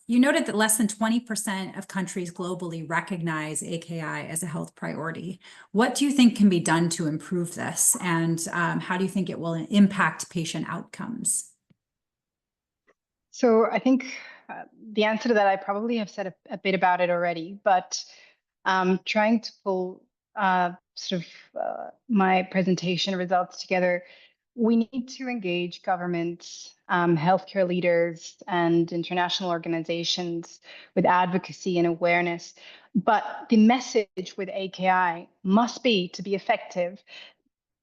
You noted that less than 20% of countries globally recognize AKI as a health priority. What do you think can be done to improve this? And how do you think it will impact patient outcomes?
So I think the answer to that, I probably have said a bit about it already, but trying to pull my presentation results together, we need to engage governments, healthcare leaders, and international organizations with advocacy and awareness. But the message with AKI must be, to be effective,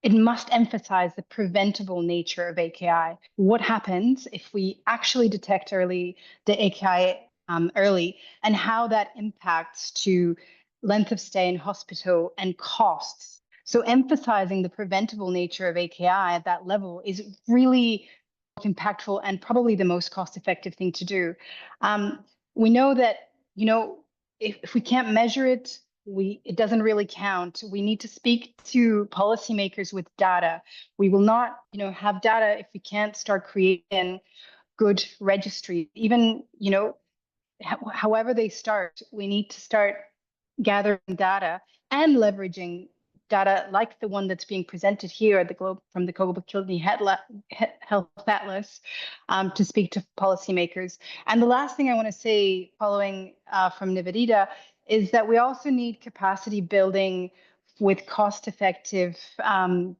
it must emphasize the preventable nature of AKI. What happens if we actually detect the AKI early, and how that impacts to length of stay in hospital and costs. So emphasizing the preventable nature of AKI at that level is really impactful and probably the most cost-effective thing to do. We know that, if we can't measure it, it doesn't really count. We need to speak to policymakers with data. We will not, have data if we can't start creating good registry. Even, however they start, we need to start gathering data and leveraging data like the one that's being presented here at from the Global Kidney Health Atlas to speak to policymakers. And the last thing I want to say, following from Nivedita, is that we also need capacity building with cost-effective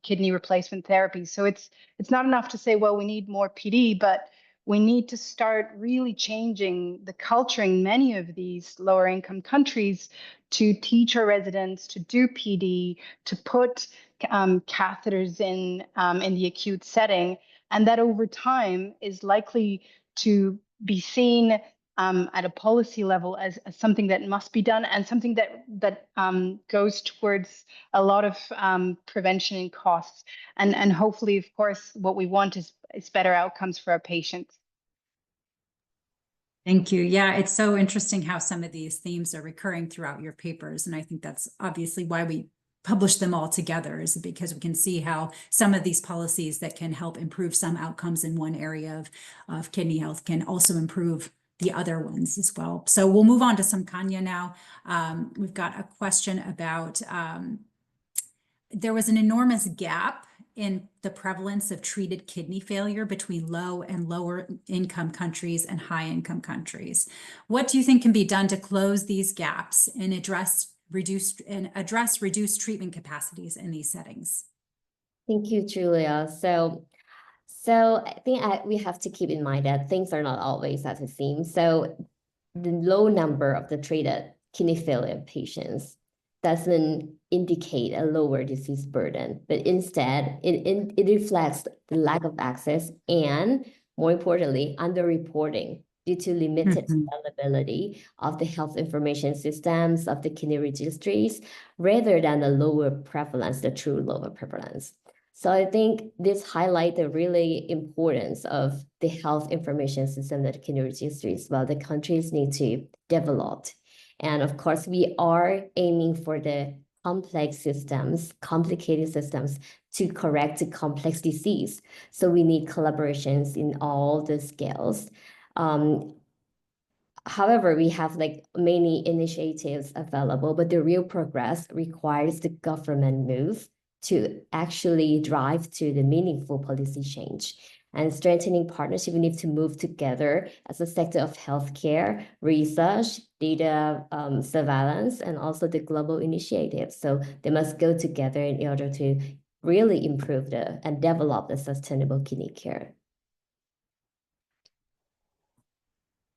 kidney replacement therapy. So it's not enough to say, well, we need more PD, but we need to start really changing the culture in many of these lower income countries to teach our residents to do PD, to put catheters in the acute setting, and that over time is likely to be seen at a policy level as something that must be done, and something that goes towards a lot of prevention and costs. And hopefully, of course, what we want is better outcomes for our patients.
Thank you. Yeah, it's so interesting how some of these themes are recurring throughout your papers. And I think that's obviously why we publish them all together, is because we can see how some of these policies that can help improve some outcomes in one area of kidney health can also improve the other ones as well. So we'll move on to some Kanya now. We've got a question about, there was an enormous gap in the prevalence of treated kidney failure between low and lower income countries and high income countries. What do you think can be done to close these gaps and address reduced treatment capacities in these settings?
Thank you, Julia. So I think we have to keep in mind that things are not always as it seems. So the low number of the treated kidney failure patients doesn't indicate a lower disease burden, but instead it reflects the lack of access and, more importantly, underreporting due to limited availability of the health information systems of the kidney registries, rather than the lower prevalence, the true lower prevalence. So I think this highlights the really importance of the health information system that kidney registries, well, the countries need to develop. And of course, we are aiming for the complex systems, complicated systems to correct the complex disease. So we need collaborations in all the scales. However, we have like many initiatives available, but the real progress requires the government move to actually drive to the meaningful policy change. And strengthening partnership, we need to move together as a sector of healthcare, research, data surveillance, and also the global initiatives. So they must go together in order to really improve and develop the sustainable kidney care.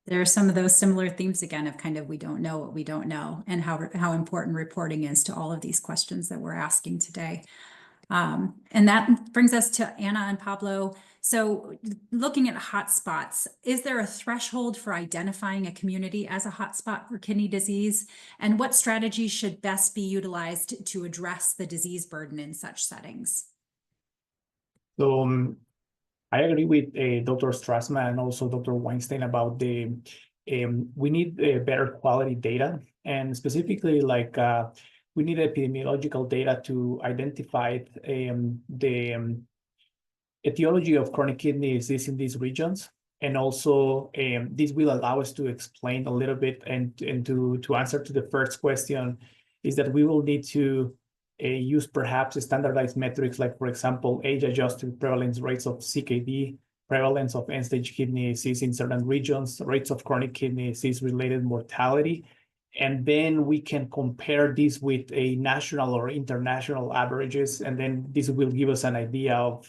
There are some of those similar themes again of kind of we don't know what we don't know, and how important reporting is to all of these questions that we're asking today. And that brings us to Anna and Pablo. So looking at hotspots, is there a threshold for identifying a community as a hotspot for kidney disease? And what strategies should best be utilized to address the disease burden in such settings?
So I agree with Dr. Strassman and also Dr. Weinstein about we need better quality data, and specifically like we need epidemiological data to identify the etiology of chronic kidney disease in these regions. And also this will allow us to explain a little bit and to answer to the first question is that we will need to use perhaps standardized metrics like, for example, age-adjusted prevalence rates of CKD, prevalence of end-stage kidney disease in certain regions, rates of chronic kidney disease-related mortality. And then we can compare this with a national or international averages. And then this will give us an idea of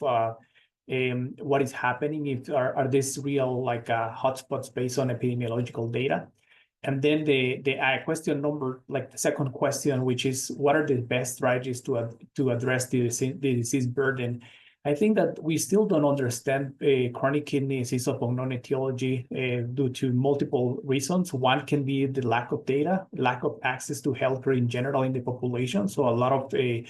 what is happening, if are these real like hotspots based on epidemiological data. And then the question number, like the second question, which is what are the best strategies to address the disease burden? I think that we still don't understand chronic kidney disease of unknown etiology due to multiple reasons. One can be the lack of data, lack of access to healthcare in general in the population. So a lot of the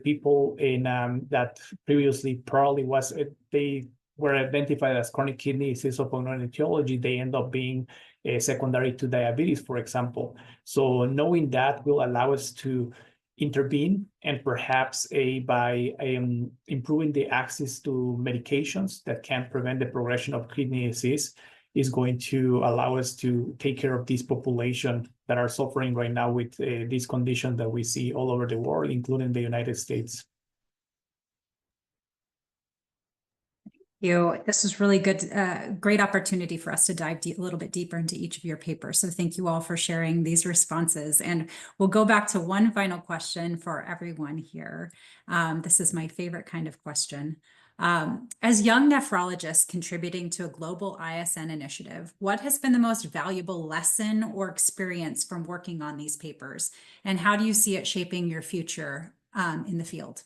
people in that previously probably was they were identified as chronic kidney disease of unknown etiology, they end up being secondary to diabetes, for example. So knowing that will allow us to intervene, and perhaps by improving the access to medications that can prevent the progression of kidney disease is going to allow us to take care of this population that are suffering right now with this condition that we see all over the world, including the United States.
This is really good, great opportunity for us to dive a little bit deeper into each of your papers. So thank you all for sharing these responses. And we'll go back to one final question for everyone here. This is my favorite kind of question. As young nephrologists contributing to a global ISN initiative, what has been the most valuable lesson or experience from working on these papers? And how do you see it shaping your future in the field?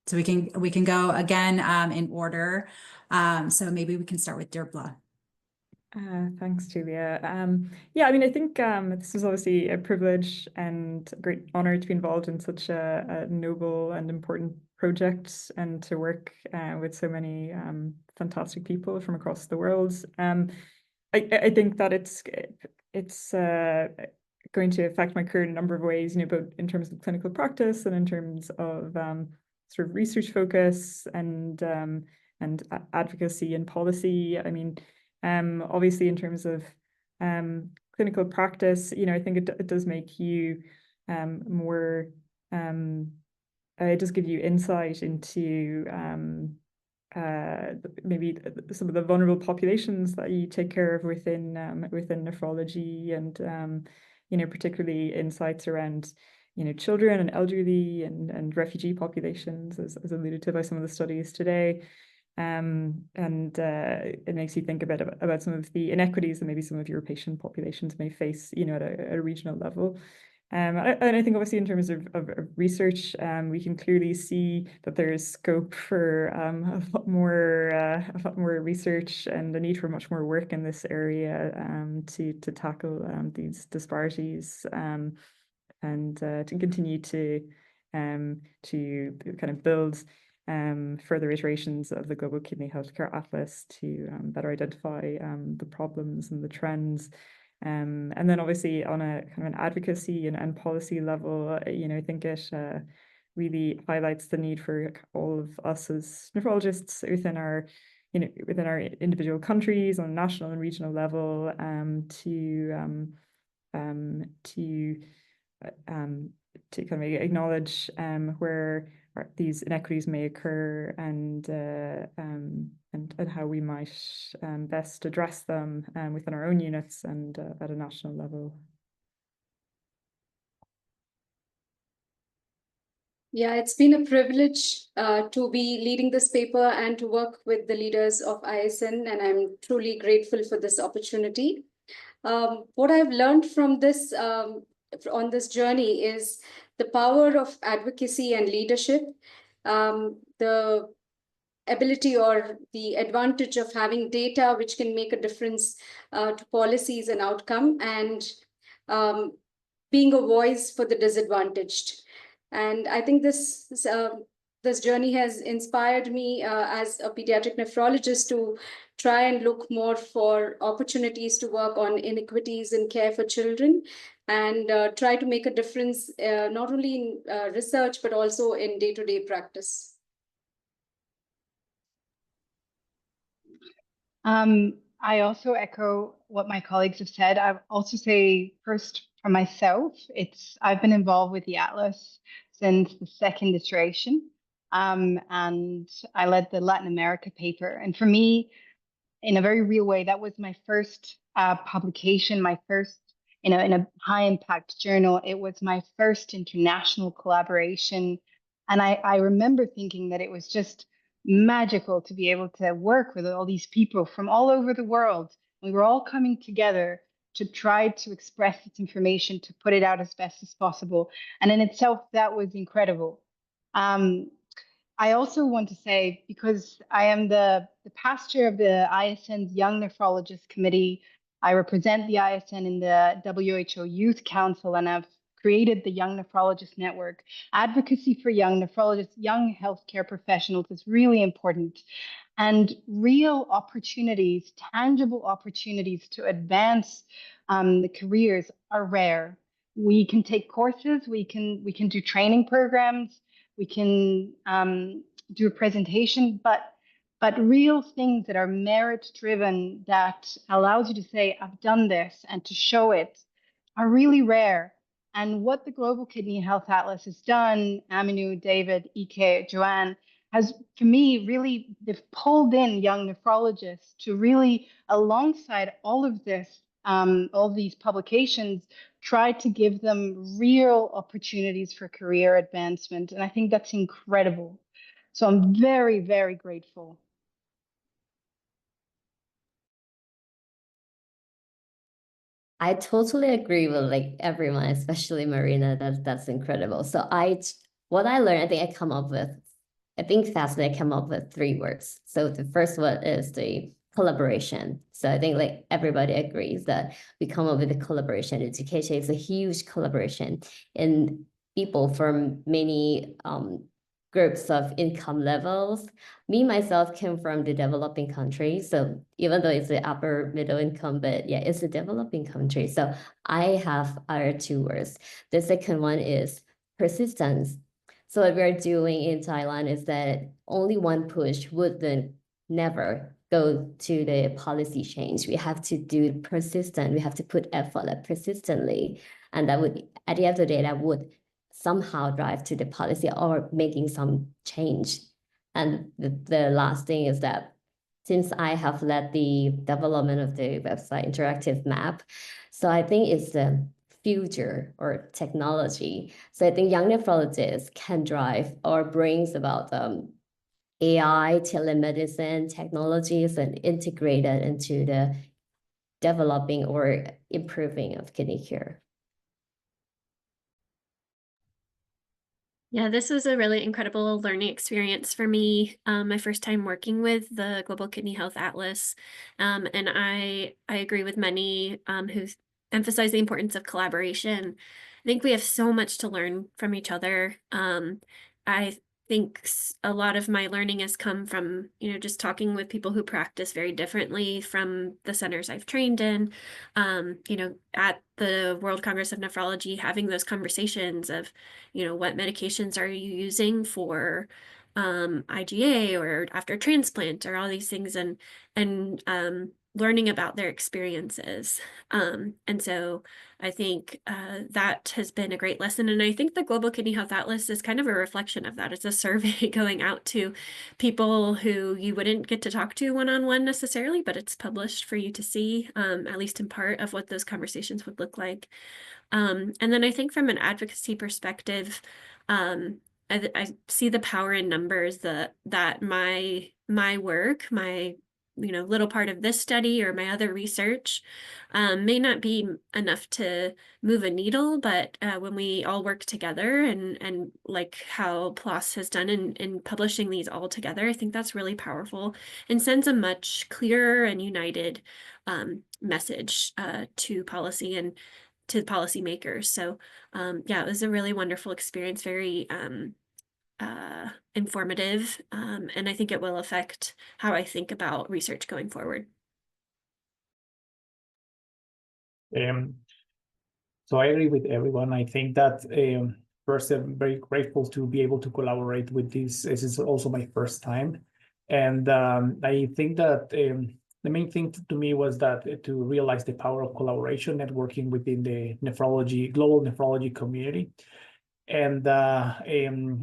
So we can go again in order. So maybe we can start with Dirbla.
Thanks, Julia. Yeah, I mean, I think this is obviously a privilege and a great honor to be involved in such a noble and important project, and to work with so many fantastic people from across the world. I think that it's going to affect my career in a number of ways, both in terms of clinical practice and in terms of sort of research focus and advocacy and policy. I mean, obviously in terms of clinical practice, I think it does make you more, it does give you insight into maybe some of the vulnerable populations that you take care of within nephrology, and particularly insights around children and elderly and refugee populations, as alluded to by some of the studies today. And it makes you think about some of the inequities that maybe some of your patient populations may face, at a regional level. And I think obviously in terms of research, we can clearly see that there is scope for a lot more research, and the need for much more work in this area to tackle these disparities. And to continue to kind of build further iterations of the Global Kidney Healthcare Atlas to better identify the problems and the trends. And then obviously on a kind of an advocacy and policy level, I think it really highlights the need for all of us as nephrologists within our within our individual countries on a national and regional level, to kind of acknowledge where these inequities may occur, and how we might best address them within our own units and at a national level.
Yeah, it's been a privilege to be leading this paper and to work with the leaders of ISN, and I'm truly grateful for this opportunity. What I've learned from this on this journey is the power of advocacy and leadership, the ability or the advantage of having data which can make a difference to policies and outcome, and being a voice for the disadvantaged. And I think this journey has inspired me as a pediatric nephrologist to try and look more for opportunities to work on inequities in care for children, and try to make a difference not only in research, but also in day-to-day practice.
I also echo what my colleagues have said. I also say first for myself, I've been involved with the Atlas since the second iteration, and I led the Latin America paper. And for me, in a very real way, that was my first publication, my first, in a high impact journal. It was my first international collaboration. And I remember thinking that it was just magical to be able to work with all these people from all over the world. We were all coming together to try to express this information, to put it out as best as possible. And in itself, that was incredible. I also want to say, because I am the past chair of the ISN's Young Nephrologist Committee, I represent the ISN in the WHO Youth Council, and I've created the Young Nephrologist Network. Advocacy for young nephrologists, young healthcare professionals is really important. And real opportunities, tangible opportunities to advance the careers are rare. We can take courses, we can do training programs, we can do a presentation, but real things that are merit-driven, that allows you to say, I've done this, and to show it, are really rare. And what the Global Kidney Health Atlas has done, Aminu, David, Ike, Joanne, has, for me, really, they've pulled in young nephrologists to really, alongside all of this, all these publications, try to give them real opportunities for career advancement. And I think that's incredible. So I'm very, very grateful.
I totally agree with like everyone, especially Marina. That's incredible. So what I learned, I think fastly I came up with 3 words. So the first one is the collaboration. So I think like everybody agrees that we come up with a collaboration. The GKHA is a huge collaboration, and people from many groups of income levels. Me, myself, came from the developing country. So even though it's the upper middle income, but yeah, it's a developing country. So I have other 2 words. The second one is persistence. So what we're doing in Thailand is that only one push would then never go to the policy change. We have to do persistent. We have to put effort persistently. And that would, at the end of the day, that would somehow drive to the policy or making some change. And the last thing is that since I have led the development of the website interactive map, so I think it's the future or technology. So I think young nephrologists can drive or brings about AI, telemedicine technologies and integrate it into the developing or improving of kidney care.
Yeah, this was a really incredible learning experience for me. My first time working with the Global Kidney Health Atlas. And I agree with many who emphasize the importance of collaboration. I think we have so much to learn from each other. I think a lot of my learning has come from, just talking with people who practice very differently from the centers I've trained in, at the World Congress of Nephrology, having those conversations of, what medications are you using for IGA or after transplant or all these things, and learning about their experiences. And so I think that has been a great lesson. And I think the Global Kidney Health Atlas is kind of a reflection of that. It's a survey going out to people who you wouldn't get to talk to one-on-one necessarily, but it's published for you to see, at least in part, of what those conversations would look like. And then I think from an advocacy perspective, I see the power in numbers that my work, my little part of this study or my other research may not be enough to move a needle, but when we all work together and like how PLOS has done in publishing these all together, I think that's really powerful and sends a much clearer and united message to policy and to policymakers. So yeah, it was a really wonderful experience, very informative, and I think it will affect how I think about research going forward.
So I agree with everyone. I think that first, I'm very grateful to be able to collaborate with this. This is also my first time. And I think that the main thing to me was that to realize the power of collaboration, networking within the global nephrology community. And a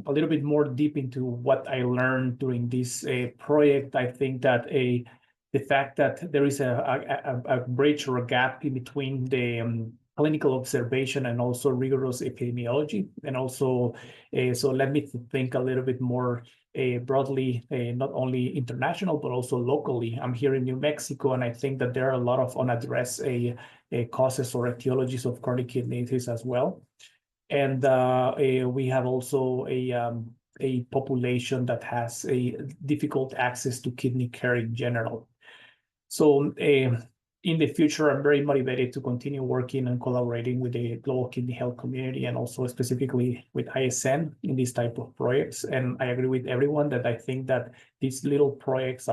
little bit more deep into what I learned during this project, I think that the fact that there is a bridge or a gap in between the clinical observation and also rigorous epidemiology, and also so let me think a little bit more broadly, not only international but also locally. I'm here in New Mexico, and I think that there are a lot of unaddressed causes or etiologies of chronic kidney disease as well. And we have also a population that has a difficult access to kidney care in general. So in the future, I'm very motivated to continue working and collaborating with the global kidney health community, and also specifically with ISN in these type of projects. And I agree with everyone that I think that these little projects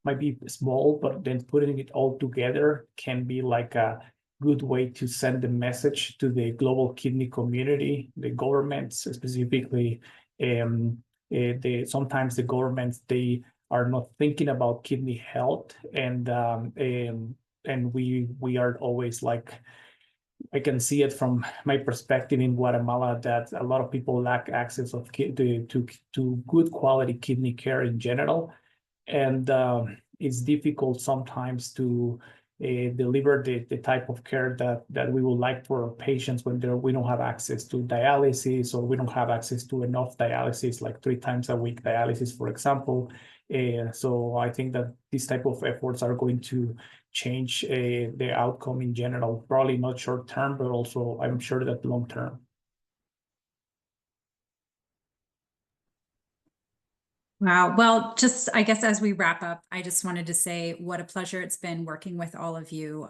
might be small, but then putting it all together can be like a good way to send the message to the global kidney community, the governments specifically. Sometimes the governments, they are not thinking about kidney health, and we are always like, I can see it from my perspective in Guatemala that a lot of people lack access to good quality kidney care in general, and it's difficult sometimes to deliver the type of care that we would like for our patients when we don't have access to dialysis, or we don't have access to enough dialysis, like 3 times a week dialysis, for example. So I think that these type of efforts are going to change the outcome in general, probably not short term, but also I'm sure that long term.
Wow. Well, just I guess as we wrap up, I just wanted to say what a pleasure it's been working with all of you.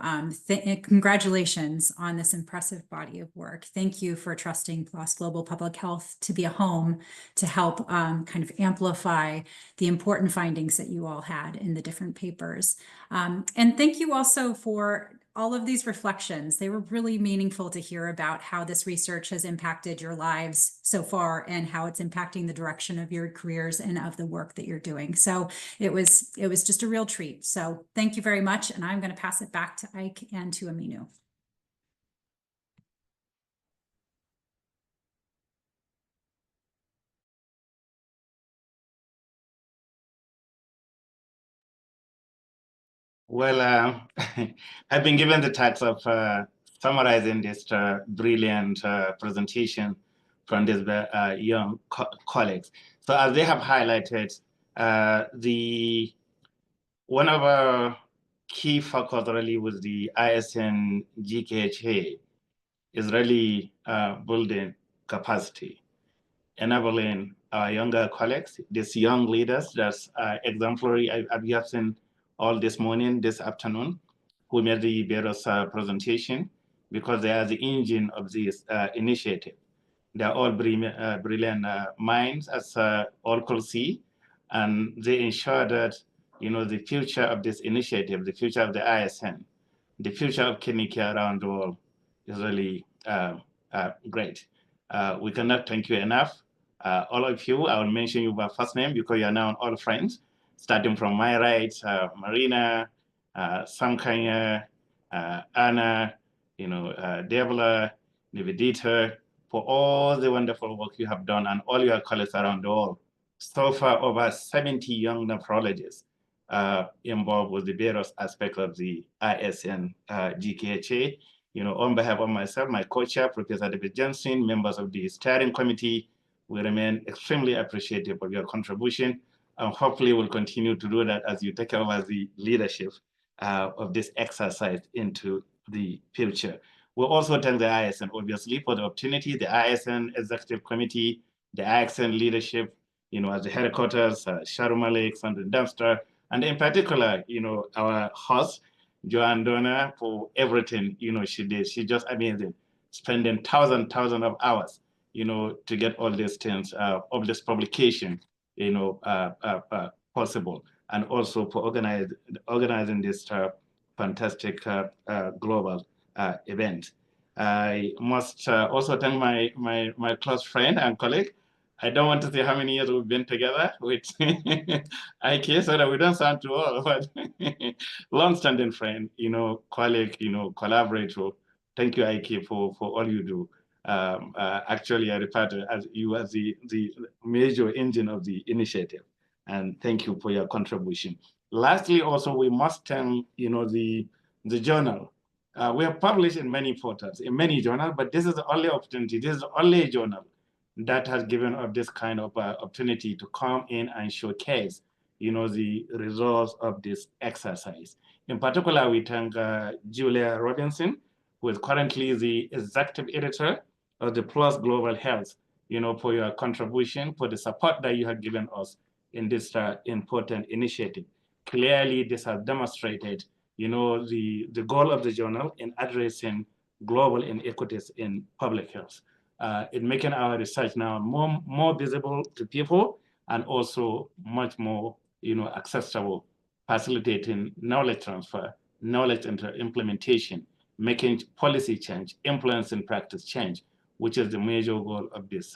Congratulations on this impressive body of work. Thank you for trusting PLOS Global Public Health to be a home to help kind of amplify the important findings that you all had in the different papers. And thank you also for all of these reflections. They were really meaningful to hear about how this research has impacted your lives so far, and how it's impacting the direction of your careers and of the work that you're doing. So it was just a real treat. So thank you very much. And I'm going to pass it back to Ike and to Aminu.
Well, I've been given the task of summarizing this brilliant presentation from these young colleagues. So as they have highlighted, one of our key focus really was the ISN GKHA is really building capacity, enabling our younger colleagues, these young leaders that's exemplary. We have seen all this morning, this afternoon, who made the various presentation, because they are the engine of this initiative. They're all brilliant minds, as all could see, and they ensure that the future of this initiative, the future of the ISN, the future of kidney care around the world is really great. We cannot thank you enough All of you, I will mention you by first name because you are now all friends, starting from my right, Marina, Samkanya, Anna, Devla, Nivedita, for all the wonderful work you have done and all your colleagues around the world. So far, over 70 young nephrologists involved with the various aspects of the ISN GKHA. On behalf of myself, my co-chair, Professor David Johnson, members of the steering committee, we remain extremely appreciative of your contribution, and hopefully we'll continue to do that as you take over the leadership of this exercise into the future. We'll also thank the ISN, obviously, for the opportunity, the ISN Executive Committee, the ISN leadership, as the headquarters, Sharon Malik, Sandra Dumpster, and in particular, our host, Joanne Donna, for everything, she did. She's just amazing, spending thousands of hours, to get all these things, of this publication, possible, and also for organizing this fantastic global event. I must also thank my close friend and colleague. I don't want to say how many years we've been together with IK, so that we don't sound too old, but long-standing friend, colleague, collaborator. Thank you, IK, for all you do. Actually, I refer to you as the major engine of the initiative, and thank you for your contribution. Lastly, also, we must thank, the journal. We are published in many portals, in many journals, but this is the only opportunity. This is the only journal that has given us this kind of opportunity to come in and showcase, the results of this exercise. In particular, we thank Julia Robinson, who is currently the executive editor of the PLOS Global Health, for your contribution, for the support that you have given us in this important initiative. Clearly, this has demonstrated, the goal of the journal in addressing global inequities in public health. In making our research now more visible to people and also much more, accessible, facilitating knowledge transfer, knowledge implementation, making policy change, influencing practice change, which is the major goal of this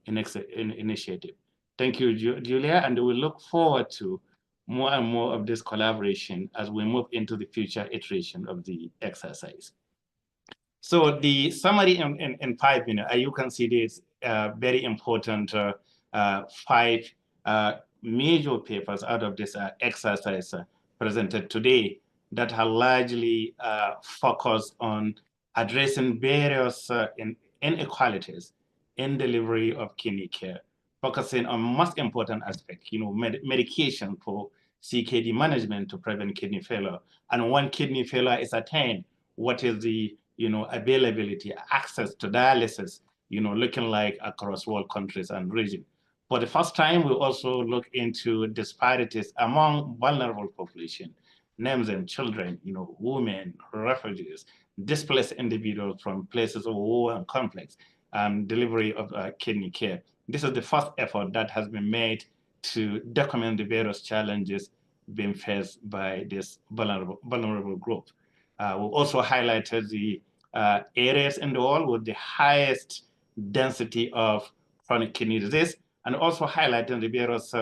initiative. Thank you, Julia, and we look forward to more and more of this collaboration as we move into the future iteration of the exercise. So the summary in 5 minutes, you can see this very important 5 major papers out of this exercise presented today that are largely focused on addressing various inequalities in delivery of kidney care, focusing on most important aspect, medication for CKD management to prevent kidney failure. And when kidney failure is attained, what is the availability, access to dialysis, looking like across world countries and regions. For the first time, we also look into disparities among vulnerable population, names them children, women, refugees, displaced individuals from places of war and conflicts, delivery of kidney care. This is the first effort that has been made to document the various challenges being faced by this vulnerable group. We also highlighted the areas in the world with the highest density of chronic kidney disease, and also highlighting the various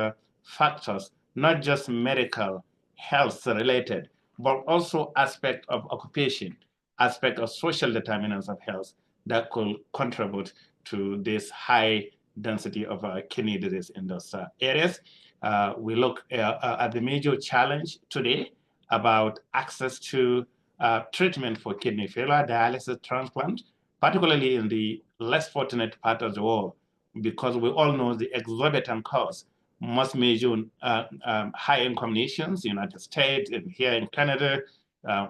factors, not just medical health related, but also aspect of occupation, aspect of social determinants of health that could contribute to this high density of kidney disease in those areas. We look at the major challenge today about access to treatment for kidney failure, dialysis, transplant, particularly in the less fortunate part of the world, because we all know the exorbitant cost. Most major high-income nations, United States, and here in Canada,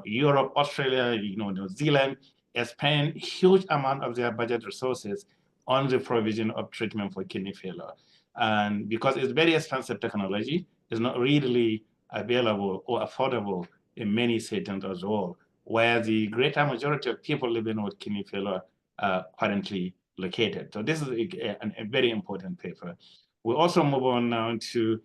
Europe, Australia, New Zealand, spend huge amount of their budget resources on the provision of treatment for kidney failure. And because it's very expensive technology, it's not really available or affordable in many settings as well, where the greater majority of people living with kidney failure are currently located. So this is a very important paper. We also move on now to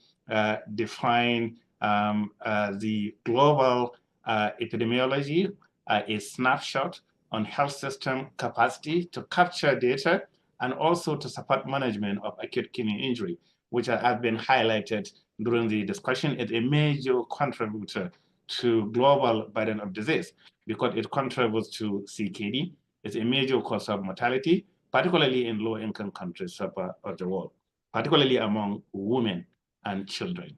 define the global epidemiology, a snapshot on health system capacity to capture data and also to support management of acute kidney injury, which has been highlighted during the discussion. It's a major contributor to global burden of disease because it contributes to CKD. It's a major cause of mortality, particularly in low-income countries of the world, particularly among women and children.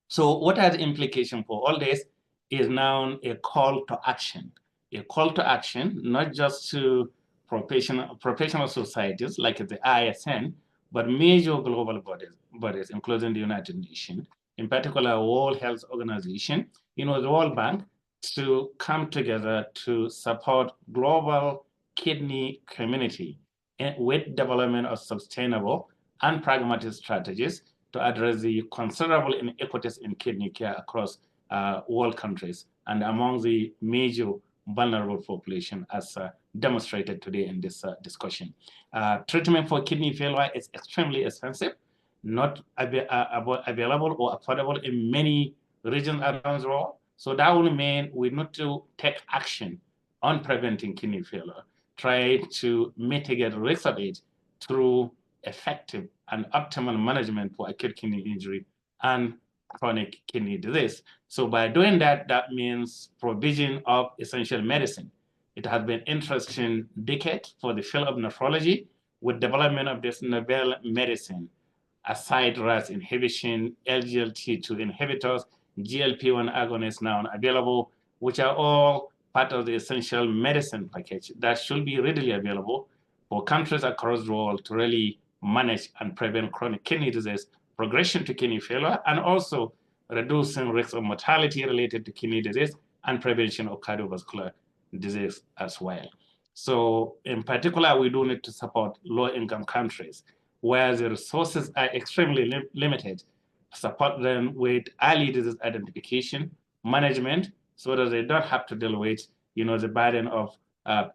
So what has implication for all this is now a call to action. A call to action, not just to professional societies like the ISN, but major global bodies, including the United Nations, in particular World Health Organization, the World Bank, to come together to support global kidney community with development of sustainable and pragmatic strategies to address the considerable inequities in kidney care across world countries and among the major vulnerable population, as demonstrated today in this discussion. Treatment for kidney failure is extremely expensive, not available or affordable in many regions around the world. So that will mean we need to take action on preventing kidney failure, try to mitigate risk of it through effective and optimal management for acute kidney injury and chronic kidney disease. So by doing that, that means provision of essential medicine. It has been interesting decade for the field of nephrology with development of this novel medicine, aside RAS inhibition, LGLT2 inhibitors, GLP-1 agonists now available, which are all part of the essential medicine package that should be readily available for countries across the world to really manage and prevent chronic kidney disease, progression to kidney failure, and also reducing risk of mortality related to kidney disease and prevention of cardiovascular disease as well. So in particular, we do need to support low-income countries where the resources are extremely limited, support them with early disease identification, management, so that they don't have to deal with the burden of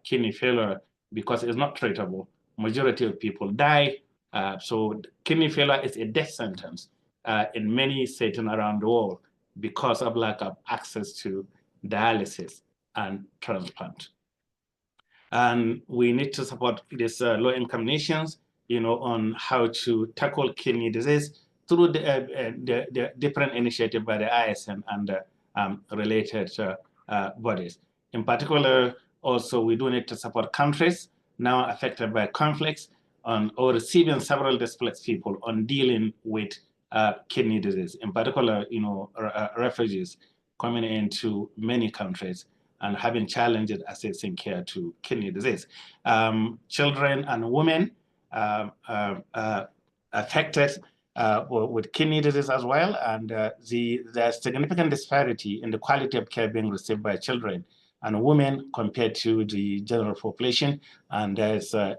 kidney failure because it's not treatable. Majority of people die. So kidney failure is a death sentence in many settings around the world because of lack of access to dialysis and transplant. And we need to support these low-income nations, on how to tackle kidney disease through the different initiatives by the ISN and related bodies. In particular, also, we do need to support countries now affected by conflicts or receiving several displaced people on dealing with kidney disease. In particular, refugees coming into many countries and having challenges accessing care to kidney disease. Children and women affected with kidney disease as well, and there's significant disparity in the quality of care being received by children and women compared to the general population, and there's a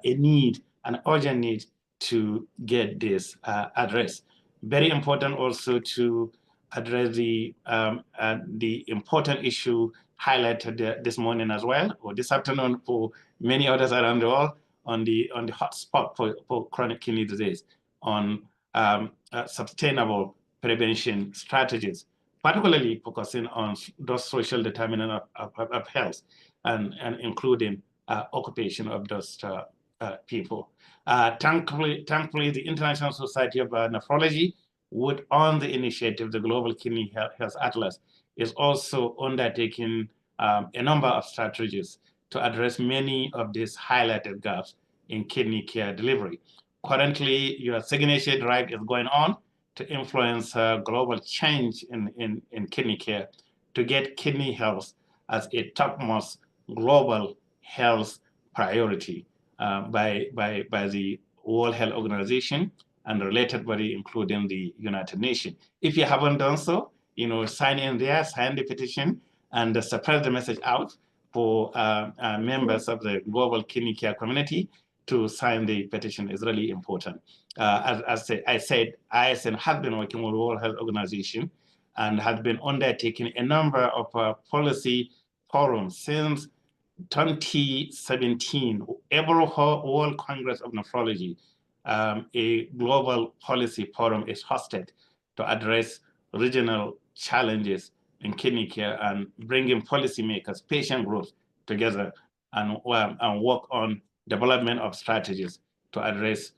need, an urgent need to get this addressed. Very important also to address the important issue highlighted this morning as well, or this afternoon for many others around the world, on the hotspot for chronic kidney disease, on sustainable prevention strategies, particularly focusing on those social determinants of health and including occupation of those people. Thankfully, the International Society of Nephrology, on the initiative, the Global Kidney Health Atlas, is also undertaking a number of strategies to address many of these highlighted gaps in kidney care delivery. Currently, your signature drive is going on to influence global change in kidney care to get kidney health as a topmost global health priority by the World Health Organization and related body, including the United Nations. If you haven't done so, sign in there, sign the petition, and spread the message out for members of the global kidney care community to sign the petition is really important. As I said, ISN has been working with the World Health Organization and has been undertaking a number of policy forums since 2017. Every World Congress of Nephrology, a global policy forum is hosted to address regional challenges in kidney care and bringing policymakers, patient groups together and work on development of strategies to address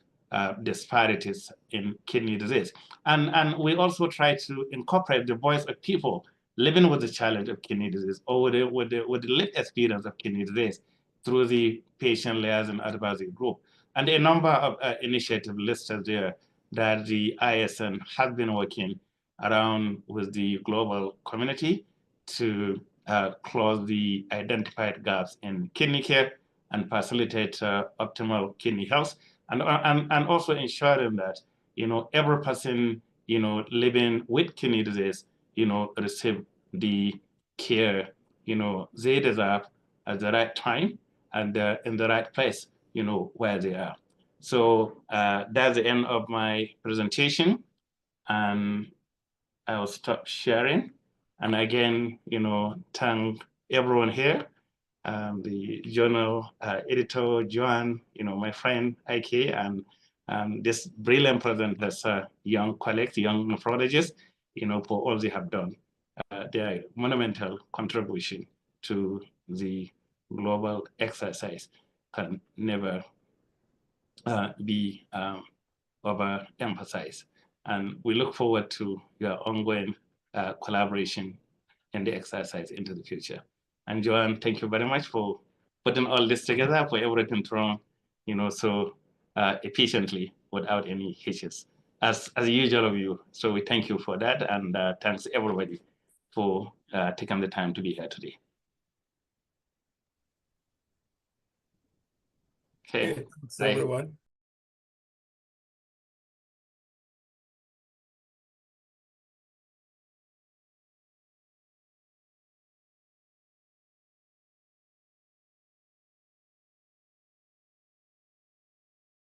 disparities in kidney disease. And we also try to incorporate the voice of people living with the challenge of kidney disease or with the lived experience of kidney disease through the patient liaison advisory group. And a number of initiatives listed there that the ISN has been working around with the global community to close the identified gaps in kidney care and facilitate optimal kidney health, and also ensuring that every person living with kidney disease receive the care they deserve at the right time and in the right place where they are. So that's the end of my presentation, and I will stop sharing. And again, thank everyone here, the journal editor, Joan, my friend, IK, and this brilliant presenters, young colleagues, young nephrologists, for all they have done. Their monumental contribution to the global exercise can never be overemphasized. And we look forward to your ongoing collaboration in the exercise into the future. And Joanne, thank you very much for putting all this together, for everything to run, so efficiently without any hitches, as usual of you. So we thank you for that, and thanks everybody for taking the time to be here today. Okay.
Thanks everyone.